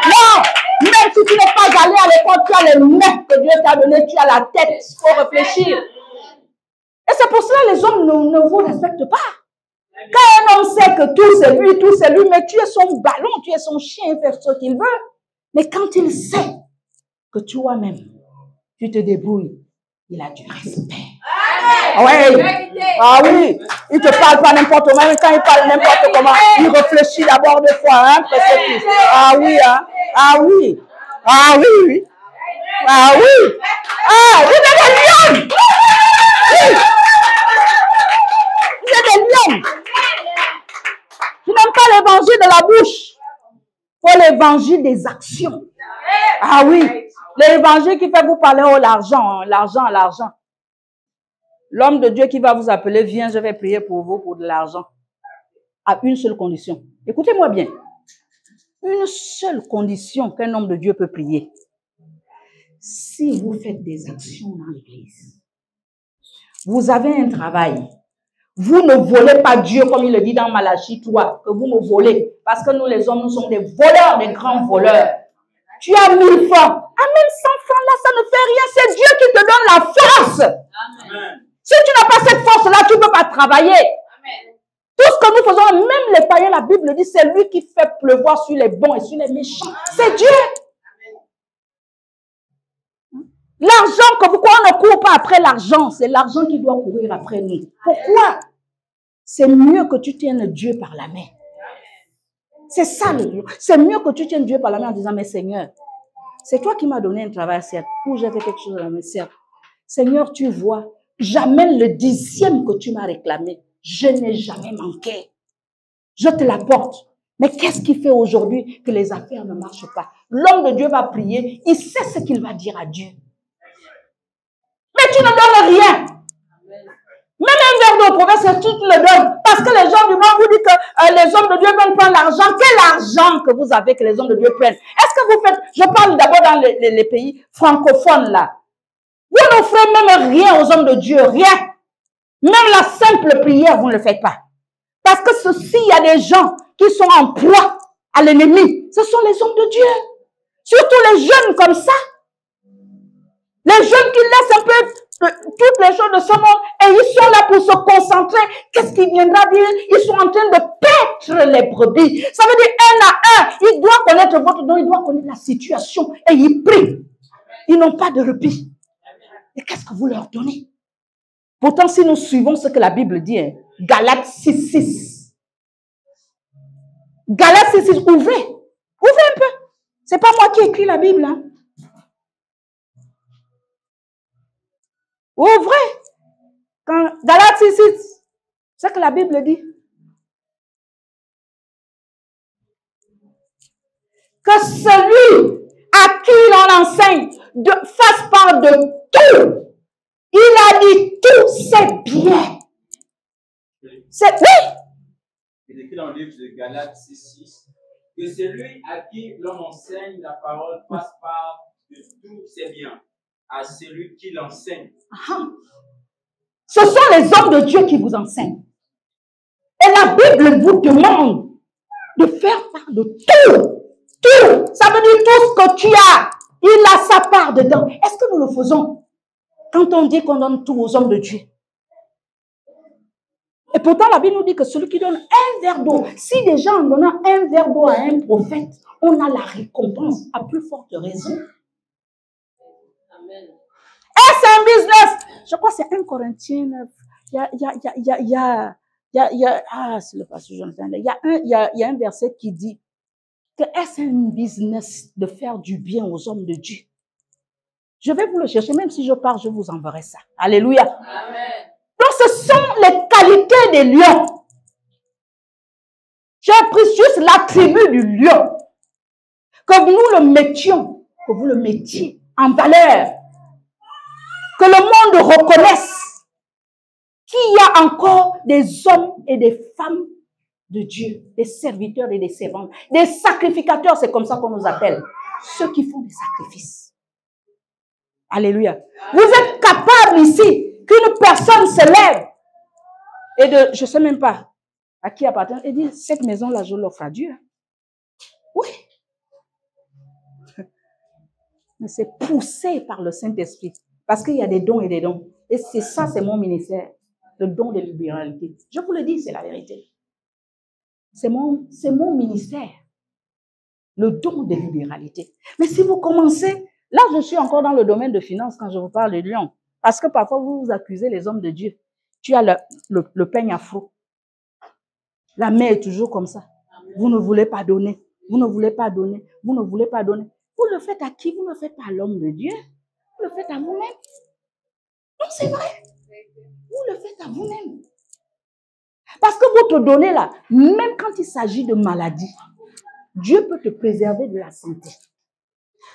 Non. Même si tu n'es pas allé à l'école, tu as les mains que Dieu t'a donné, tu as la tête, il faut réfléchir. Et c'est pour cela que les hommes ne vous respectent pas. Quand un homme sait que tout c'est lui, mais tu es son ballon, tu es son chien, il fait ce qu'il veut. Mais quand il sait que toi-même, tu te débrouilles, il a du respect. Ah oui. Ah oui. Il ne te parle pas n'importe comment, mais quand il parle n'importe comment, il réfléchit d'abord deux fois, hein, ah oui, hein. Ah oui. Ah oui, oui. Ah oui. Ah, vous êtes des lions. Oui. Vous êtes des lions. Tu n'aimes pas l'évangile de la bouche. Il faut l'évangile des actions. Ah oui. L'évangile qui fait vous parler oh l'argent, l'argent. L'homme de Dieu qui va vous appeler, viens, je vais prier pour vous pour de l'argent. À une seule condition. Écoutez-moi bien. une seule condition qu'un homme de Dieu peut prier. Si vous faites des actions dans l'église, vous avez un travail, vous ne volez pas Dieu comme il le dit dans Malachie 3, que vous me volez. Parce que nous les hommes, nous sommes des voleurs, des grands voleurs. Tu as 1000 francs. Ah, même 100 francs là, ça ne fait rien. C'est Dieu qui te donne la force. Amen. Si tu n'as pas cette force-là, tu ne peux pas travailler. Amen. Tout ce que nous faisons, même les païens, la Bible dit, c'est lui qui fait pleuvoir sur les bons et sur les méchants. C'est Dieu. L'argent que pourquoi on ne court pas après l'argent, c'est l'argent qui doit courir après nous. Pourquoi? C'est mieux que tu tiennes Dieu par la main. C'est ça le Dieu. C'est mieux que tu tiennes Dieu par la main en disant, mais Seigneur, c'est toi qui m'as donné un travail, certes, ou j'ai fait quelque chose à la main, certes. Seigneur, tu vois, j'amène le 10e que tu m'as réclamé. Je n'ai jamais manqué. Je te l'apporte. Mais qu'est-ce qui fait aujourd'hui que les affaires ne marchent pas? L'homme de Dieu va prier, il sait ce qu'il va dire à Dieu. Mais tu ne donnes rien. Même un verre d'eau, prophète, tu te le donnes. Parce que les gens du monde vous disent que les hommes de Dieu veulent prendre l'argent. Quel argent que vous avez que les hommes de Dieu prennent? Est-ce que vous faites, je parle d'abord dans les pays francophones là. Vous n'offrez même rien aux hommes de Dieu, rien. Même la simple prière, vous ne le faites pas. Parce que ceci, il y a des gens qui sont en proie à l'ennemi. Ce sont les hommes de Dieu. Surtout les jeunes comme ça. Les jeunes qui laissent un peu toutes les choses de ce monde et ils sont là pour se concentrer. Qu'est-ce qu'il viendra dire? Ils sont en train de paître les brebis. Ça veut dire un à un. Il doit connaître votre don, il doit connaître la situation et ils prient. Ils n'ont pas de répit. Et qu'est-ce que vous leur donnez? Pourtant, si nous suivons ce que la Bible dit, hein, Galates 6:6. Galates 6:6, ouvrez. Ouvrez un peu. C'est pas moi qui écris la Bible, hein. Ouvrez. Quand Galates 6:6, c'est ce que la Bible dit. Que celui à qui l'on enseigne fasse part de tout. Il a dit tout, c'est bien. C'est oui. Il est écrit dans le livre de Galates 6:6 que celui à qui l'on enseigne la parole passe part de tout, c'est bien. À celui qui l'enseigne. Ce sont les hommes de Dieu qui vous enseignent. Et la Bible vous demande de faire part de tout. Tout. Ça veut dire tout ce que tu as. Il a sa part dedans. Est-ce que nous le faisons quand on dit qu'on donne tout aux hommes de Dieu? Et pourtant, la Bible nous dit que celui qui donne un verre d'eau, si déjà en donnant un verre d'eau à un prophète, on a la récompense, à plus forte raison. Amen. Est-ce un business? Je crois que c'est 1 Corinthiens 9. C'est le passage Jonathan. Il y a un verset qui dit que est-ce un business de faire du bien aux hommes de Dieu? Je vais vous le chercher, même si je pars, je vous enverrai ça. Alléluia. Amen. Donc, ce sont les qualités des lions. J'ai pris juste l'attribut du lion. Que nous le mettions, que vous le mettiez en valeur. Que le monde reconnaisse qu'il y a encore des hommes et des femmes de Dieu, des serviteurs et des servantes, des sacrificateurs, c'est comme ça qu'on nous appelle. Ceux qui font des sacrifices. Alléluia. Vous êtes capable ici qu'une personne se lève et de, je ne sais même pas à qui appartient, et dit, cette maison-là, je l'offre à Dieu. Oui. Mais c'est poussé par le Saint-Esprit. Parce qu'il y a des dons et des dons. Et c'est ça, c'est mon ministère. Le don de libéralité. Je vous le dis, c'est la vérité. C'est mon ministère. Le don de libéralité. Mais si vous commencez, là, je suis encore dans le domaine de finance quand je vous parle de lion. Parce que parfois, vous vous accusez les hommes de Dieu. Tu as le peigne afro. La main est toujours comme ça. Vous ne voulez pas donner. Vous ne voulez pas donner. Vous ne voulez pas donner. Vous le faites à qui? Vous ne le faites pas à l'homme de Dieu. Vous le faites à vous-même. Non, c'est vrai. Vous le faites à vous-même. Parce que votre donnée là, même quand il s'agit de maladie, Dieu peut te préserver de la santé.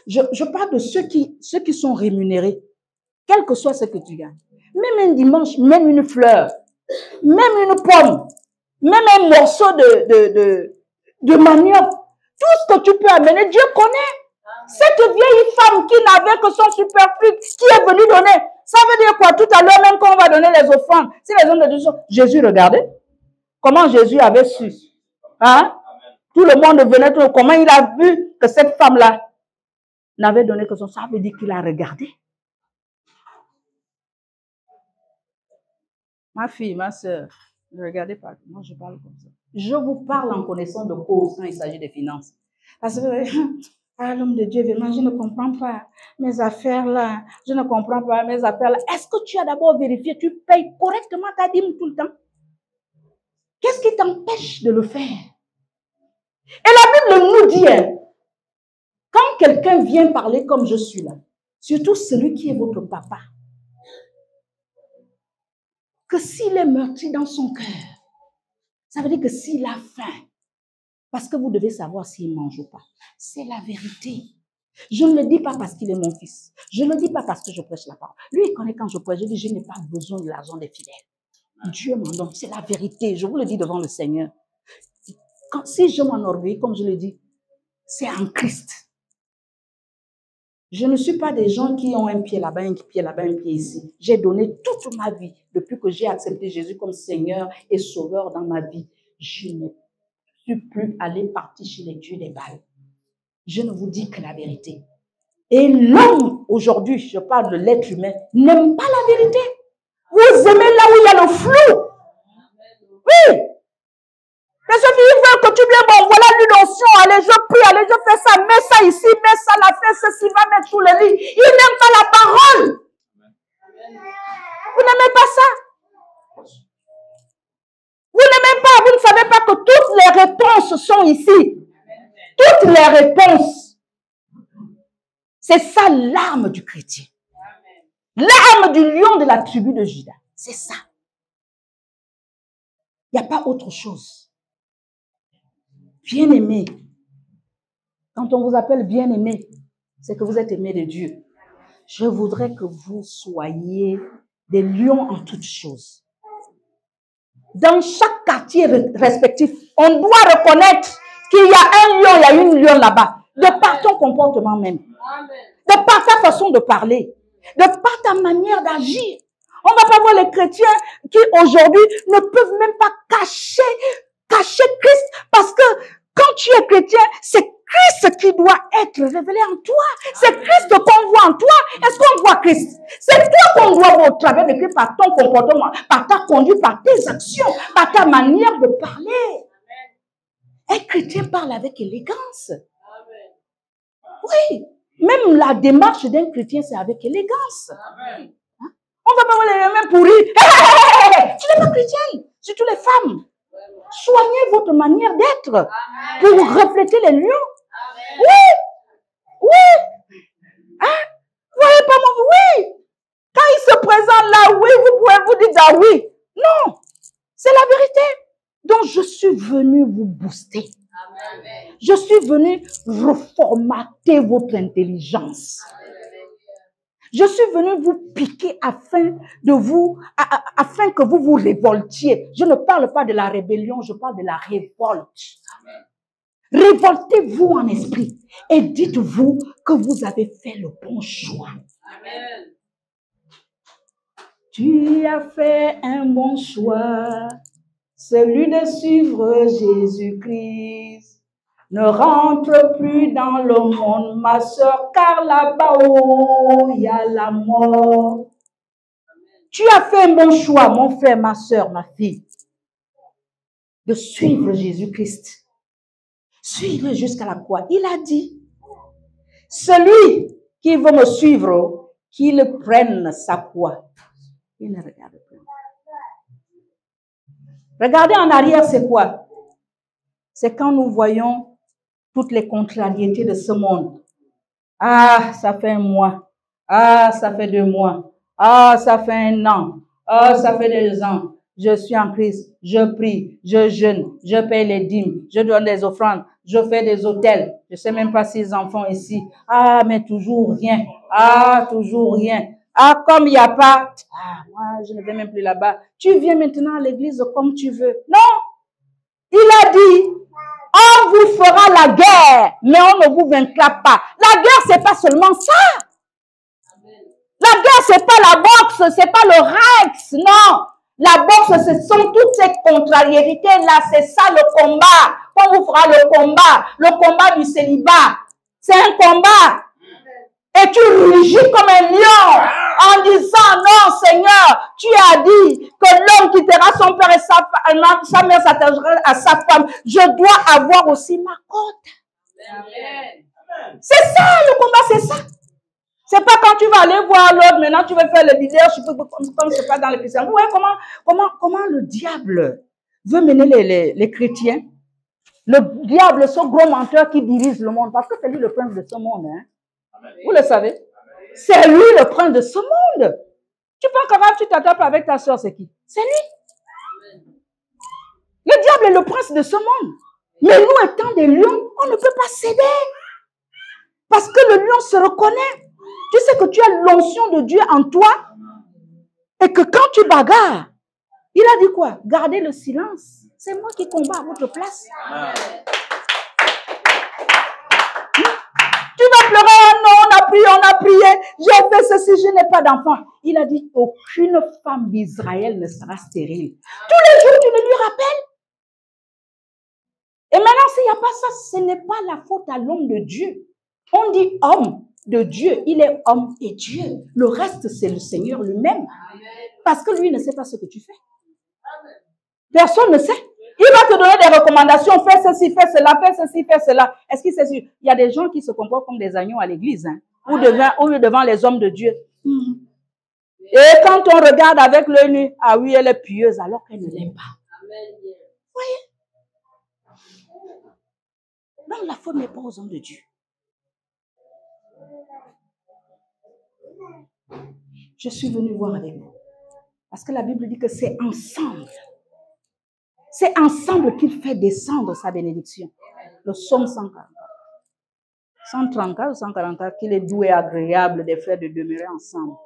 Je parle de ceux qui sont rémunérés, quel que soit ce que tu gagnes. Même un dimanche, même une fleur, même une pomme, même un morceau de manioc, Tout ce que tu peux amener, Dieu connaît. Cette vieille femme qui n'avait que son superflu, qui est venue donner. Ça veut dire quoi? Tout à l'heure, même quand on va donner les offrandes, si les hommes de Dieu sont... Jésus, regardez. Comment Jésus avait su. Hein? Tout le monde venait, comment il a vu que cette femme-là n'avait donné que son... Ça veut dire qu'il a regardé. Ma fille, ma soeur, ne regardez pas. Moi, je parle comme ça. Je vous parle en connaissance de cause quand il s'agit des finances. Parce que, ah, l'homme de Dieu, vraiment, je ne comprends pas mes affaires là. Je ne comprends pas mes affaires là. Est-ce que tu as d'abord vérifié, tu payes correctement ta dîme tout le temps? Qu'est-ce qui t'empêche de le faire? Et la Bible nous dit, hein, quand quelqu'un vient parler comme je suis là, surtout celui qui est votre papa, que s'il est meurtri dans son cœur, ça veut dire que s'il a faim, parce que vous devez savoir s'il mange ou pas, c'est la vérité. Je ne le dis pas parce qu'il est mon fils. Je ne le dis pas parce que je prêche la parole. Lui, il connaît quand je prêche, je dis, je n'ai pas besoin de l'argent des fidèles. Dieu m'en donne, c'est la vérité. Je vous le dis devant le Seigneur. Si je m'enorgueillis, comme je le dis, c'est en Christ. Je ne suis pas des gens qui ont un pied là-bas, un pied là-bas, un pied ici. J'ai donné toute ma vie, depuis que j'ai accepté Jésus comme Seigneur et Sauveur dans ma vie. Je ne suis plus allé partir chez les dieux des Baals. Je ne vous dis que la vérité. Et l'homme, aujourd'hui, je parle de l'être humain, n'aime pas la vérité. Vous aimez là où il y a le flou. Oui. Les gens qui veulent que tu viennes, bon, voilà l'unction, allez, je prie, allez, je fais ça, mets ça ici, mets ça là, fais ceci, va mettre sous le lit. Ils n'aiment pas la parole. Vous n'aimez pas ça. Vous n'aimez pas, vous ne savez pas que toutes les réponses sont ici. Toutes les réponses. C'est ça l'arme du chrétien. L'arme du lion de la tribu de Juda. C'est ça. Il n'y a pas autre chose. Bien-aimé. Quand on vous appelle bien-aimé, c'est que vous êtes aimé de Dieu. Je voudrais que vous soyez des lions en toutes choses. Dans chaque quartier respectif, on doit reconnaître qu'il y a un lion, il y a une lion là-bas. De par ton comportement même. De par ta façon de parler. De par ta manière d'agir. On ne va pas voir les chrétiens qui aujourd'hui ne peuvent même pas cacher Christ, parce que quand tu es chrétien, c'est Christ qui doit être révélé en toi. C'est Christ qu'on voit en toi. Est-ce qu'on voit Christ? C'est toi qu'on doit voir au travers de Christ par ton comportement, par ta conduite, par tes actions, par ta manière de parler. Un chrétien parle avec élégance. Oui, même la démarche d'un chrétien, c'est avec élégance. Hein? On va pas voir les mains pourries. Tu n'es pas chrétienne, surtout les femmes. Soignez votre manière d'être pour refléter les lions. Oui, oui. Hein? Vous voyez pas mon... Oui. Quand il se présente là, oui, vous pouvez vous dire ah oui. Non, c'est la vérité. Donc je suis venu vous booster. Je suis venu reformater votre intelligence. Je suis venu vous piquer afin que vous vous révoltiez. Je ne parle pas de la rébellion, je parle de la révolte. Révoltez-vous en esprit et dites-vous que vous avez fait le bon choix. Amen. Tu as fait un bon choix, celui de suivre Jésus-Christ. Ne rentre plus dans le monde, ma soeur, car là-bas, oh, il y a la mort. Tu as fait un bon choix, mon frère, ma soeur, ma fille, de suivre Jésus-Christ. Suivre jusqu'à la croix. Il a dit, celui qui veut me suivre, qu'il prenne sa croix. Il ne regarde plus. Regardez en arrière, c'est quoi? C'est quand nous voyons toutes les contrariétés de ce monde. Ah, ça fait un mois. Ah, ça fait 2 mois. Ah, ça fait 1 an. Ah, ça fait 2 ans. Je suis en Christ. Je prie. Je jeûne. Je paye les dîmes. Je donne des offrandes. Je fais des hôtels. Je ne sais même pas si les enfants ici. Ah, mais toujours rien. Ah, toujours rien. Ah, comme il n'y a pas. Ah, moi, je ne vais même plus là-bas. Tu viens maintenant à l'église comme tu veux. Non. Il a dit, On vous fera la guerre, mais on ne vous vaincra pas. La guerre, c'est pas seulement ça. La guerre, c'est pas la boxe, c'est pas le Rex, non. La boxe, ce sont toutes ces contrariétés-là, c'est ça le combat. On vous fera le combat du célibat. C'est un combat. Et tu rugis comme un lion en disant, non Seigneur, tu as dit que l'homme quittera son père et sa mère s'attachera à sa femme. Je dois avoir aussi ma cote. C'est ça le combat, c'est ça. C'est pas quand tu vas aller voir l'autre, maintenant tu veux faire le leadership comme c'est pas dans les chrétiens. Vous voyez comment le diable veut mener les chrétiens. Le diable, ce gros menteur qui dirige le monde, parce que c'est lui le prince de ce monde. Hein. Vous le savez? C'est lui le prince de ce monde. Tu penses que quand tu t'attapes avec ta soeur, c'est qui? C'est lui. Le diable est le prince de ce monde. Mais nous, étant des lions, on ne peut pas céder. Parce que le lion se reconnaît. Tu sais que tu as l'onction de Dieu en toi. Et que quand tu bagarres, il a dit quoi? Gardez le silence. C'est moi qui combats à votre place. Tu vas pleurer, oh non, on a prié, j'ai fait ceci, je n'ai pas d'enfant. Il a dit, aucune femme d'Israël ne sera stérile. Tous les jours, tu le lui rappelles. Et maintenant, s'il n'y a pas ça, ce n'est pas la faute à l'homme de Dieu. On dit homme de Dieu, il est homme et Dieu. Le reste, c'est le Seigneur lui-même. Parce que lui ne sait pas ce que tu fais. Personne ne sait. Il va te donner des recommandations, fais ceci, fais cela, fais ceci, fais cela. Est-ce qu'il sait? Il y a des gens qui se comportent comme des agneaux à l'église, hein, ou devant les hommes de Dieu. Et quand on regarde avec l'œil nu, ah oui, elle est pieuse alors qu'elle ne l'est pas. Vous voyez? Donc la faute n'est pas aux hommes de Dieu. Je suis venue voir avec vous. Parce que la Bible dit que c'est ensemble. C'est ensemble qu'il fait descendre sa bénédiction. Le psaume 144. 134 ou 144, qu'il est doux et agréable des frères de demeurer ensemble.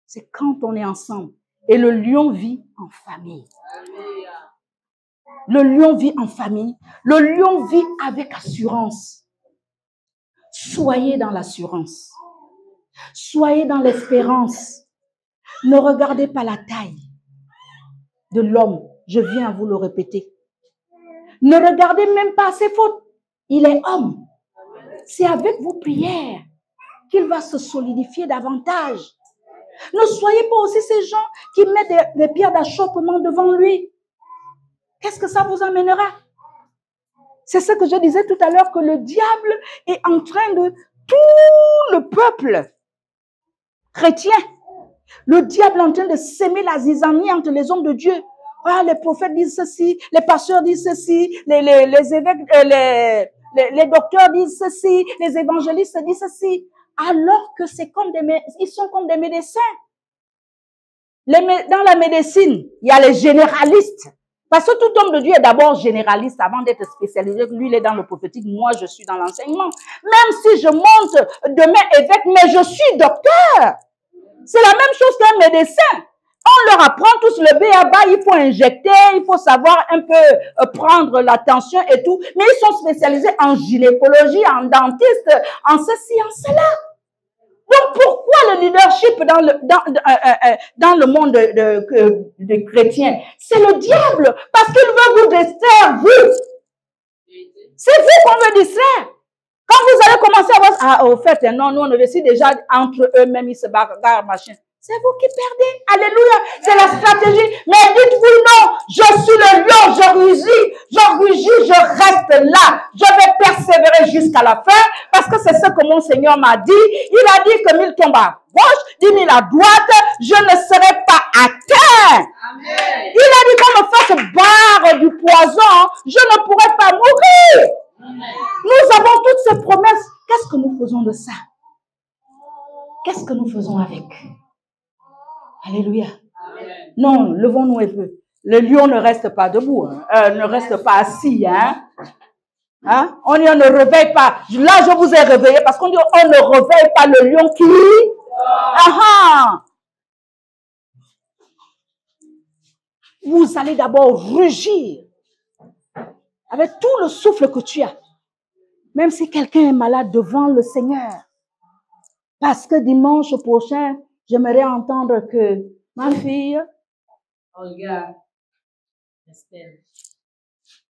C'est quand on est ensemble. Et le lion vit en famille. Le lion vit en famille. Le lion vit avec assurance. Soyez dans l'assurance. Soyez dans l'espérance. Ne regardez pas la taille de l'homme. Je viens à vous le répéter. Ne regardez même pas ses fautes. Il est homme. C'est avec vos prières qu'il va se solidifier davantage. Ne soyez pas aussi ces gens qui mettent des pierres d'achoppement devant lui. Qu'est-ce que ça vous amènera? C'est ce que je disais tout à l'heure, que le diable est en train de tout le peuple chrétien. Le diable est en train de s'aimer la zizanie entre les hommes de Dieu. Ah, les prophètes disent ceci, les pasteurs disent ceci, les évêques, les docteurs disent ceci, les évangélistes disent ceci. Alors que c'est comme ils sont comme des médecins. Dans la médecine, il y a les généralistes. Parce que tout homme de Dieu est d'abord généraliste avant d'être spécialisé. Lui, il est dans le prophétique. Moi, je suis dans l'enseignement. Même si je monte demain évêque, mais je suis docteur. C'est la même chose qu'un médecin. On leur apprend tous le b.a.-ba, il faut injecter, il faut savoir un peu prendre la tension et tout. Mais ils sont spécialisés en gynécologie, en dentiste, en ceci, en cela. Donc pourquoi le leadership dans le monde de chrétiens? C'est le diable, parce qu'il veut vous distraire, vous. C'est vous qu'on veut distraire. Quand vous allez commencer à voir, ah, au fait, non, nous on investit déjà entre eux-mêmes, ils se bagarrent, machin. C'est vous qui perdez. Alléluia. C'est la stratégie. Mais dites-vous non. Je suis le lion. Je rugis, je reste là. Je vais persévérer jusqu'à la fin parce que c'est ce que mon Seigneur m'a dit. Il a dit que 1000 tombent à gauche, 10 000 à droite. Je ne serai pas atteint. Amen. Il a dit qu'on me fasse boire du poison. Je ne pourrai pas mourir. Amen. Nous avons toutes ces promesses. Qu'est-ce que nous faisons de ça? Qu'est-ce que nous faisons avec? Alléluia. Amen. Non, levons-nous un peu. Le lion ne reste pas debout, ne reste pas assis. Hein? On dit on ne réveille pas. Là, je vous ai réveillé parce qu'on dit on ne réveille pas le lion qui... Vous allez d'abord rugir avec tout le souffle que tu as. Même si quelqu'un est malade devant le Seigneur. Parce que dimanche prochain, j'aimerais entendre que ma fille, Olga, Estelle,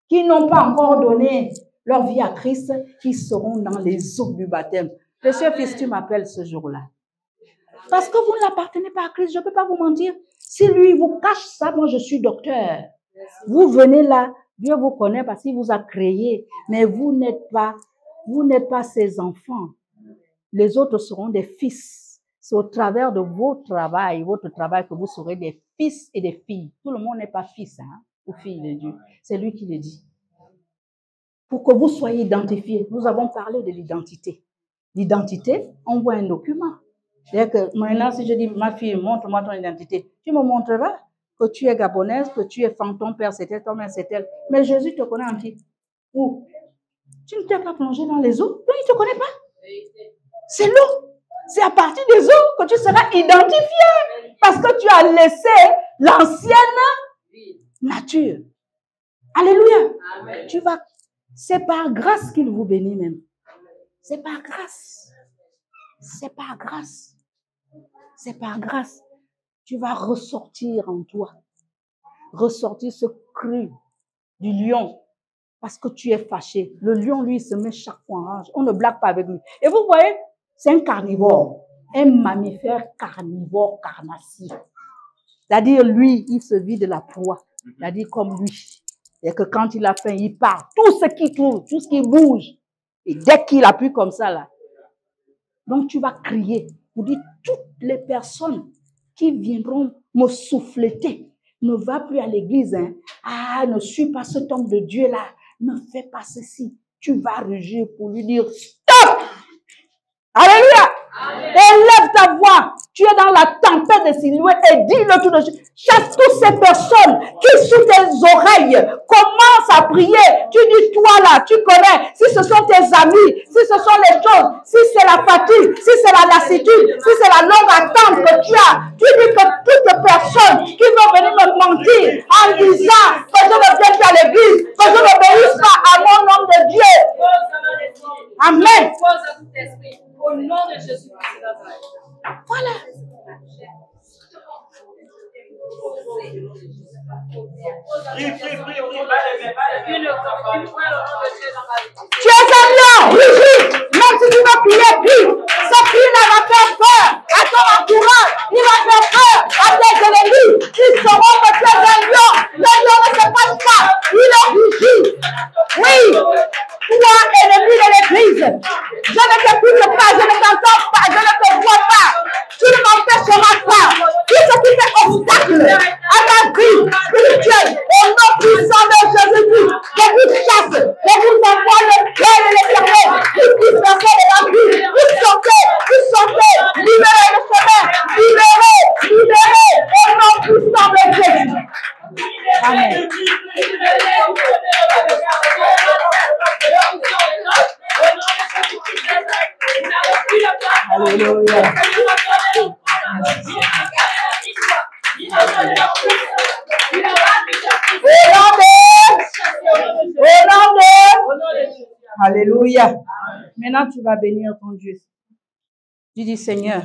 qui n'ont pas encore donné leur vie à Christ, qui seront dans les eaux du baptême. Monsieur fils, tu m'appelles ce jour-là. Parce que vous n'appartenez pas à Christ, je ne peux pas vous mentir. Si lui vous cache ça, moi je suis docteur. Vous venez là, Dieu vous connaît parce qu'il vous a créé, mais vous n'êtes pas ses enfants. Les autres seront des fils. C'est au travers de votre travail que vous serez des fils et des filles. Tout le monde n'est pas fils ou fille de Dieu. C'est lui qui le dit. Pour que vous soyez identifiés, nous avons parlé de l'identité. L'identité, on voit un document. C'est-à-dire que maintenant, si je dis, ma fille, montre-moi ton identité, tu me montreras que tu es gabonaise, que tu es ton père, c'était ton mère, c'était elle. Mais Jésus te connaît en qui? Où? Tu ne t'es pas plongé dans les eaux? Non, il ne te connaît pas. C'est l'eau. C'est à partir des eaux que tu seras identifié. Parce que tu as laissé l'ancienne nature. Alléluia. Amen. C'est par grâce qu'il vous bénit même. C'est par grâce. C'est par grâce. C'est par grâce. Tu vas ressortir en toi. Ressortir ce cri du lion. Parce que tu es fâché. Le lion, lui, se met chaque fois en rage. On ne blague pas avec lui. Et vous voyez, c'est un carnivore. Un mammifère carnivore carnassier. C'est-à-dire, lui, il se vit de la proie. C'est-à-dire, comme lui. Et que quand il a faim, il part. Tout ce qui trouve, tout ce qui bouge. Et dès qu'il appuie comme ça, là. Donc, tu vas crier. Vous dites, toutes les personnes qui viendront me souffleter, ne va plus à l'église. Hein. Ah, ne suis pas cet homme de Dieu là. Ne fais pas ceci. Tu vas rugir pour lui dire, stop! Alléluia! Amen. Élève ta voix. Tu es dans la tempête de silhouettes et dis-le tout de suite. Chasse toutes ces personnes qui, sous tes oreilles, commencent à prier. Tu dis, toi là, tu connais. Si ce sont tes amis, si ce sont les choses, si c'est la fatigue, si c'est la lassitude, si c'est la longue attente que tu as, tu dis que toutes les personnes qui vont venir me mentir en disant que je ne viens pas à l'église, que je n'obéisse pas à mon nom de Dieu. Amen. Au nom de Jésus-Christ. Voilà. Tu es un lion, rugis. Même si tu vas prier, prie. Ce cri va faire peur à ton entourage. Il va faire peur à tes ennemis. Ils sauront que tu es un lion. Le lion ne se passe pas. Il est rugit. Oui. Toi, ennemi de l'église, je ne t'écoute pas, je ne t'entends pas, je ne te vois pas. Tu ne m'empêcheras pas. Tout ce qui fait obstacle à ma vie spirituelle, au nom puissant de Jésus-Christ, je vous chasse, je vous envoie le cœur de l'Éternel, qui puisse passer de la vie. Vous sortez, libérez le chemin, libérez, au nom puissant de Jésus. Amen. Alléluia. Alléluia. Maintenant, tu vas bénir ton Dieu. Tu dis, Seigneur,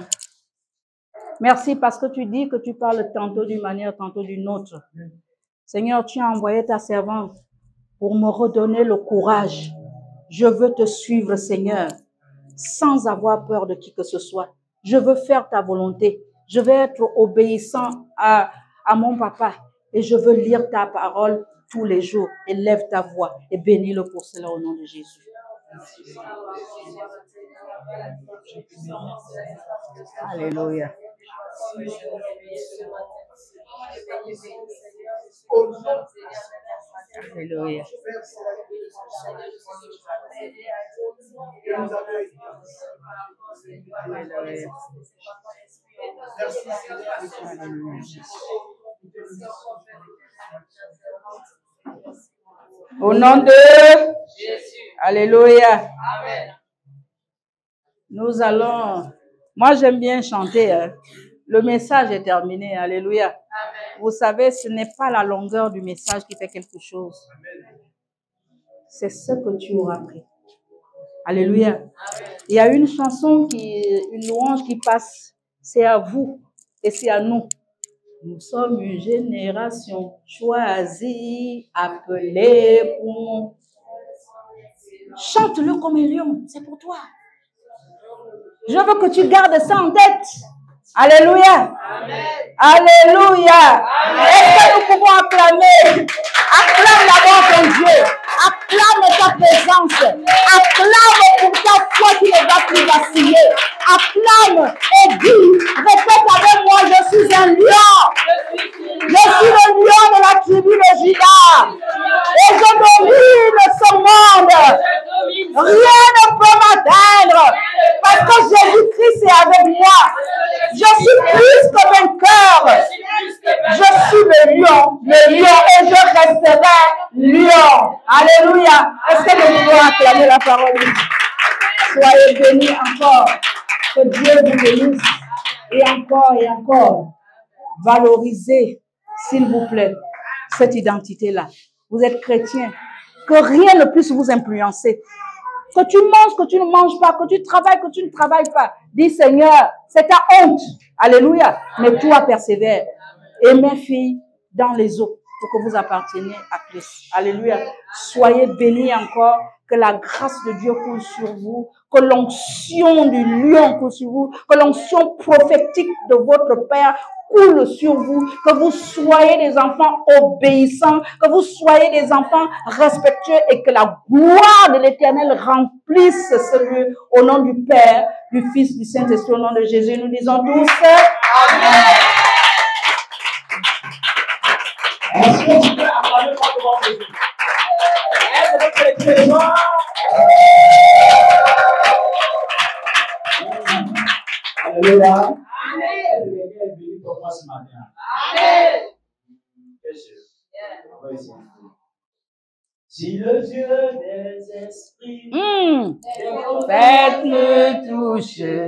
merci parce que tu dis que tu parles tantôt d'une manière, tantôt d'une autre. Seigneur, tu as envoyé ta servante pour me redonner le courage. Je veux te suivre, Seigneur, sans avoir peur de qui que ce soit. Je veux faire ta volonté. Je veux être obéissant à mon papa et je veux lire ta parole tous les jours. Élève ta voix et bénis-le pour cela au nom de Jésus. Alléluia. Alléluia. Au nom de Jésus. Alléluia. Amen. Nous allons... Moi, j'aime bien chanter. Hein. Le message est terminé. Alléluia. Amen. Vous savez, ce n'est pas la longueur du message qui fait quelque chose. c'est ce que tu auras pris. Alléluia. Il y a une chanson, une louange qui passe. C'est à vous et c'est à nous. Nous sommes une génération choisie, appelée pour... Chante-le comme un lion, c'est pour toi. Je veux que tu gardes ça en tête. Alléluia. Amen. Alléluia. Est-ce que nous pouvons acclamer? Acclame d'abord ton Dieu. Acclame ta présence. Acclame pour ta foi qui ne va plus vaciller. Acclame et dis, répète avec moi, je suis un lion. Je suis le lion de la tribu de Juda. Et je domine ce monde. Rien ne peut m'atteindre. Parce que Jésus-Christ est avec moi. Je suis plus que vainqueur. Je suis le lion, et je resterai lion. Alléluia. Est-ce que nous pouvons acclamer la parole? Soyez bénis encore. Que Dieu vous bénisse. Et encore. Valorisez, s'il vous plaît, cette identité-là. Vous êtes chrétien. Que rien ne puisse vous influencer. Que tu manges, que tu ne manges pas, que tu travailles, que tu ne travailles pas. Dis Seigneur, c'est ta honte. Alléluia. Mais toi, persévère. Et mes filles, dans les eaux, pour que vous apparteniez à Christ. Alléluia. Soyez bénis encore. Que la grâce de Dieu coule sur vous. Que l'onction du lion coule sur vous. Que l'onction prophétique de votre Père coule sur vous. Que vous soyez des enfants obéissants. Que vous soyez des enfants respectueux. Et que la gloire de l'Éternel remplisse ce lieu. Au nom du Père, du Fils, du Saint-Esprit, au nom de Jésus, nous disons tous Amen. Est-ce que tu peux acclamer fortement Jésus? Est-ce que tu es mort? Alléluia. Amen. Est-ce que quelqu'un est venu pour moi ce matin? Amen. Si le Dieu des esprits faites-le toucher,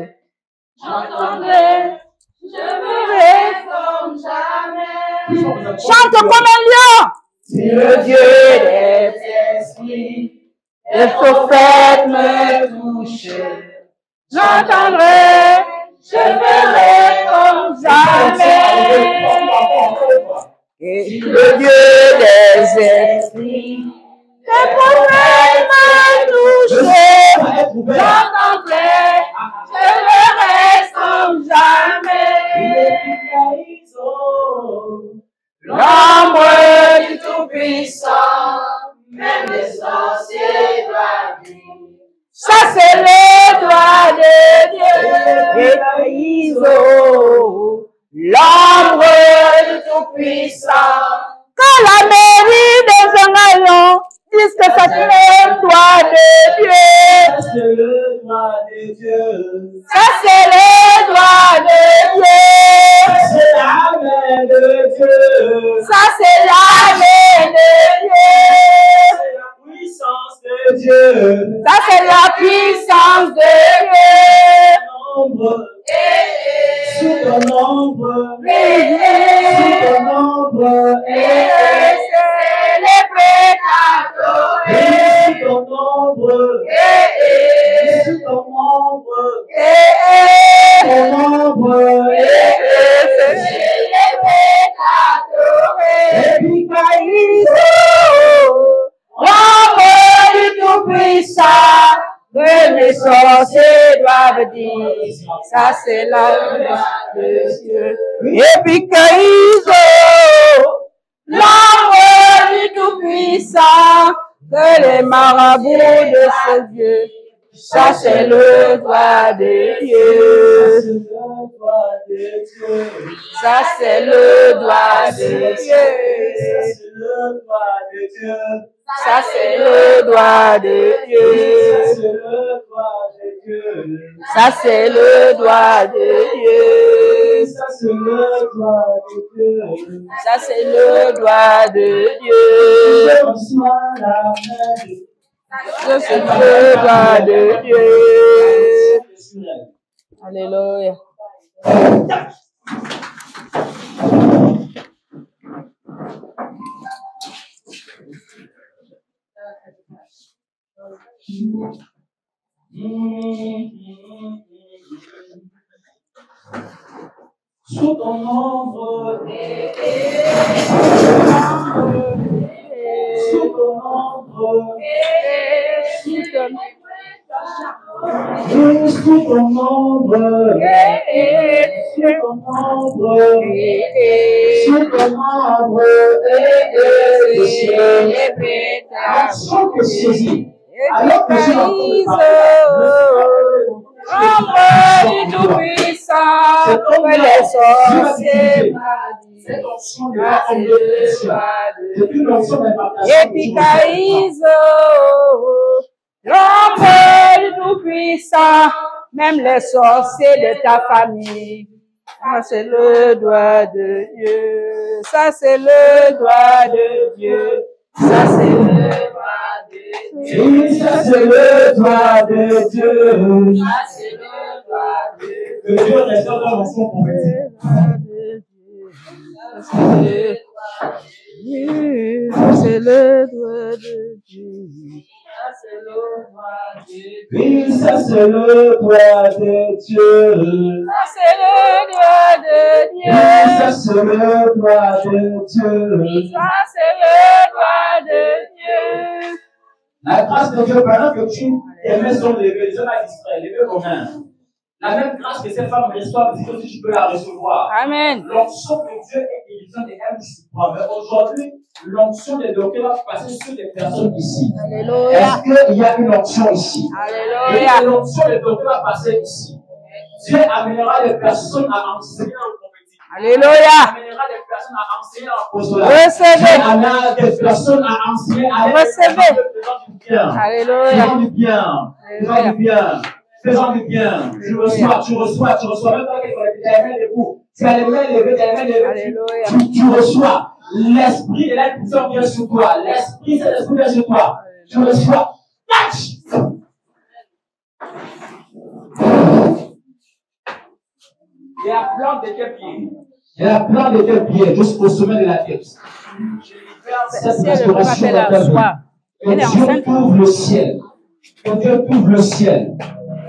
j'entendrai, je verrai comme jamais. Chante comme un lion. Si le Dieu des esprits, les prophètes me toucher, j'entendrai, je verrai comme jamais. Et le Dieu des esprits, les prophètes me toucher, j'entendrai, je verrai comme jamais. L'ombre du Tout-Puissant, même les sorciers doivent dire. Ça c'est le doigt de Dieu. Et Iso, l'ombre du Tout-Puissant. Quand la mairie de Zangayon disent que ça c'est le doigt de Dieu. Ça c'est le doigt de Dieu. Ça c'est le doigt de Dieu. Ça c'est la main de Dieu. Ça c'est la main de Dieu. C'est la puissance de Dieu. Ça c'est la puissance de Dieu. Ombre. Sous ton ombre. Sous ton ombre. c'est les pécados. Sous ton ombre. Sous ton ombre. Ton ombre. c'est les pécados. Et puis Caïso. L'ombre du Tout-Puissant, que les sorciers doivent dire, ça c'est la loi de Dieu. Et puis Caïso, l'ombre du Tout-Puissant, que les marabouts de ce Dieu, ça c'est le doigt de Dieu. Ça c'est le doigt de Dieu. Ça c'est le doigt de Dieu. Ça c'est le doigt de Dieu. Ça c'est le doigt de Dieu. Ça c'est le doigt de Dieu. Ça c'est le doigt de Dieu. Alléluia. Sous ton ombre, sous ton ombre, sous ton ombre, l'action que saisit. Alors que je suis en train de parler, du Tout-Puissant, que les sorciers cette onction de la c'est une onction d'impartation. Épikaïse, l'ombre du Tout-Puissant, même les sorciers de ta famille. Ça, c'est le doigt de Dieu. Ça, c'est le doigt de Dieu. Ça, c'est le doigt de Dieu. Oui, ça, c'est le doigt de Dieu. Ça, c'est le doigt de Dieu. Que Dieu restaure dans l'onction prophétique. C'est le doigt de Dieu. Oui, ça c'est le doigt de Dieu. Ça c'est le doigt de Dieu. Oui, ça c'est le doigt de Dieu. Ça c'est le doigt de Dieu. La grâce de Dieu, pendant que tes mains sont levées, les hommes à Israël, levez vos mains. La même grâce que ces femmes reçoivent, c'est aussi tu peux la recevoir. Amen. L'onction de Dieu est évidente et aime suprême. Mais aujourd'hui, l'onction des docteurs va passer sur les personnes ici. Alléluia. Est-ce qu'il y a une onction ici? Alléluia. Et l'onction des docteurs va passer ici. Dieu amènera les personnes à enseigner en prophétique. Alléluia. Amènera les personnes à enseigner en apostolat. Recevez. Dieu amènera des personnes à enseigner à Recevez. faisant du bien. Alléluia. Faisant du bien. Faisant du bien. Faisant du bien. Tu reçois. Même pas quelque chose. Tu as les mains debout. Tu as les mains levées, Alléluia. tu reçois. L'esprit de la puissance vient sur toi. L'esprit vient sur toi. Tu reçois. Touch! Il y a la plante de tes pieds. Il y a la plante de tes pieds jusqu'au sommet de la tête. Cette restauration dans ta vie. Que Dieu t'ouvre le ciel. Que Dieu t'ouvre le ciel.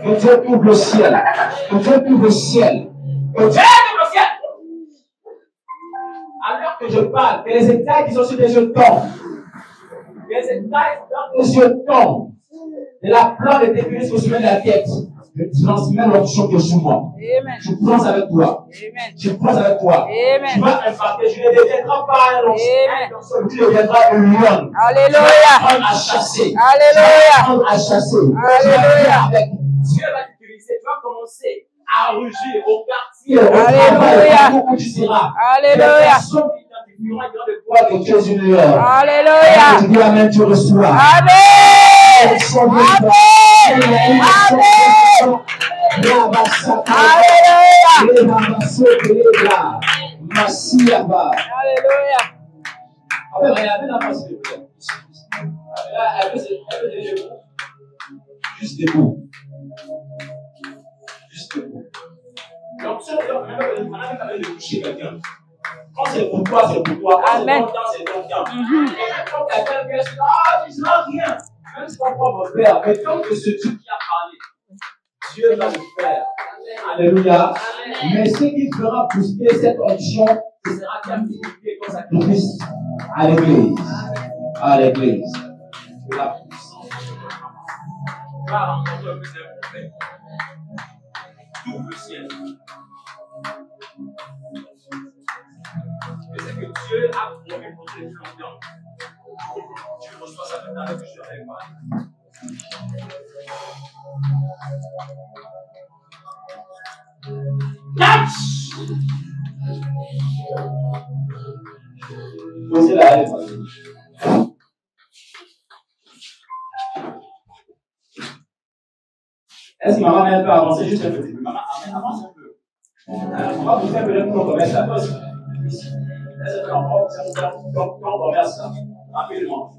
Que Dieu t'ouvre le ciel. Que Dieu t'ouvre le ciel. Que Dieu t'ouvre le ciel. Alors que je parle, que les écailles qui sont sur tes yeux tombent. Que les écailles dans tes yeux tombent. De la plante de tes pieds jusqu'au sommet de la tête. Je transmets l'onction que sur moi. Amen. Je pense avec toi. Amen. Je pense avec toi. Amen. Tu vas impacter. Je ne deviendrai pas un onction. Tu deviendras une lionne. Alléluia. Tu vas apprendre à chasser. Alléluia. Tu vas apprendre à chasser. Alléluia. Dieu va t'utiliser. Tu vas commencer à rugir au quartier. Alléluia. Où tu seras. Alléluia. Les personnes t'identifieront et diront de toi que tu es une lionne. Alléluia. Tu dis amen, tu reçois. Amen. Alléluia. Juste debout. Juste debout. Donc, ça, on a même de toucher quelqu'un. Quand c'est pour toi, c'est pour toi. Quand c'est ton temps, c'est ton temps. Et même quand quelqu'un vient, tu dis, ah, tu n'as rien. Même si ton propre père, mais tant que ce Dieu qui a parlé, Dieu va le faire. Alléluia. Mais ce qui fera pousser cette onction, ce sera captivité ton sacrifice à l'église. À l'église. De la puissance. Va rencontrer le prophète. Tout le ciel. Et c'est que Dieu a promis pour tes longtemps. Tu reçois ça maintenant avec que je n'avais pas. Catch! Posez la haine. Est-ce que maman vient un peu avancer juste un petit peu? Maman, avance un peu. On va vous faire peut-être qu'on commerce la pause. Ici. Est-ce que on commerce ça? Rapidement.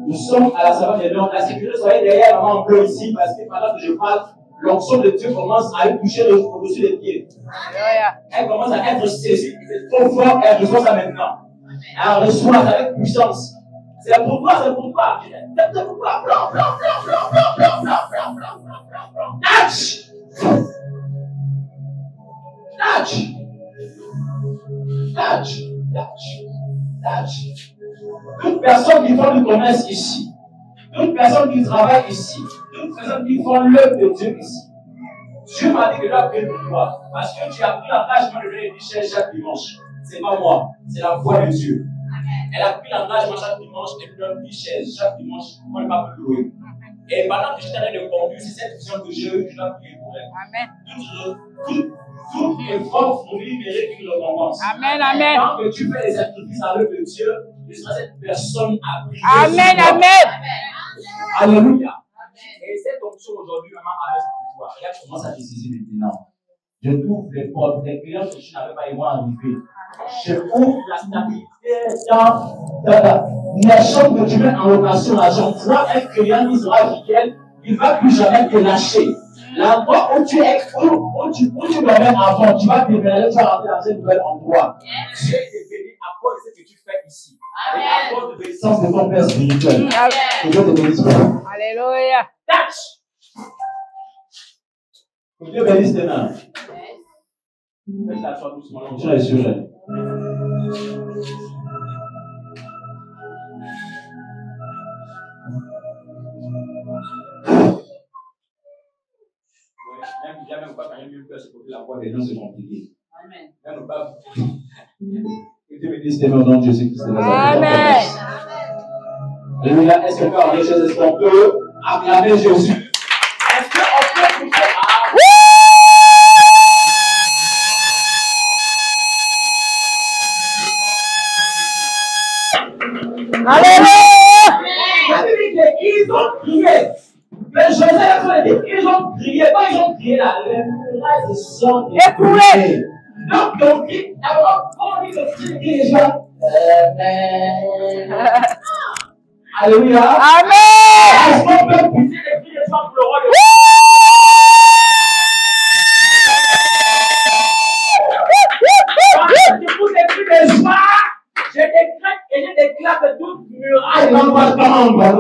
Nous sommes à la savane des Lions. La sécurité, soyez derrière maman en bleu ici parce que pendant que je parle, l'onction de Dieu commence à lui toucher au-dessus des pieds. Elle commence à être saisie. C'est trop fort, elle reçoit ça maintenant. Elle reçoit ça avec puissance. C'est pour toi, c'est pour toi. C'est pour toi. Snatch. Snatch. Snatch. Snatch. Snatch. Toute personne qui fait du commerce ici, toute personne qui travaille ici, toute personne qui font l'œuvre de Dieu ici, Dieu m'a dit que je dois prier pour toi. Parce que tu as pris l'engagement de venir ici chaque dimanche. C'est pas moi, c'est la voix de Dieu. Elle a pris l'engagement chaque dimanche et puis donne 10 chaises chaque dimanche pour ne pas louer. Et pendant que je t'en ai de conduire, c'est cette vision que je dois prier pour elle. Amen. Tout effort fourni mérite une récompense. Amen, amen. Tant que tu fais les sacrifices à l'œuvre de Dieu, tu seras cette personne à prier. Amen, amen. Alléluia. Et cette onction aujourd'hui, maman, avec pour toi. Regarde comment ça te saisit maintenant. Je t'ouvre les portes. Les clients que tu n'avais pas, ils vont arriver. Je ouvre la stabilité dans la chambre que tu mets en location. La chambre, toi, un client qui sera fidèle, il ne va plus jamais te lâcher. L'endroit où tu es, où tu dormais avant, tu vas déménager, tu vas rentrer dans un nouvel endroit. Dieu est béni à cause de ce que tu fais ici. Et à cause de l'obéissance de ton Père spirituel. Que Dieu te bénisse. Alléluia. Touch! Que Dieu bénisse tes mains. Faites la foi doucement, l'onction est sur elle. Même pas quand il y a peur, c'est pour que la voix des gens c'est compliqué. Amen. Même pas. Que Dieu bénisse tes mains au nom de Jésus-Christ. Amen. Alléluia. Est-ce qu'on peut avoir des choses? Est-ce qu'on peut acclamer Jésus? Est-ce qu'on peut écouter? Alléluia. Ils ont prié. Mais Joseph, ils ont prié. Quand ils ont prié, là, les murailles se sont écoulées. Donc, d'abord, quand ils ont prié, les gens. Alléluia. Amen. Est-ce qu'on peut pousser les cris des gens pour le roi de Dieu? Je pousse les cris des joie. Je décrète et je déclare que toute muraille va tomber.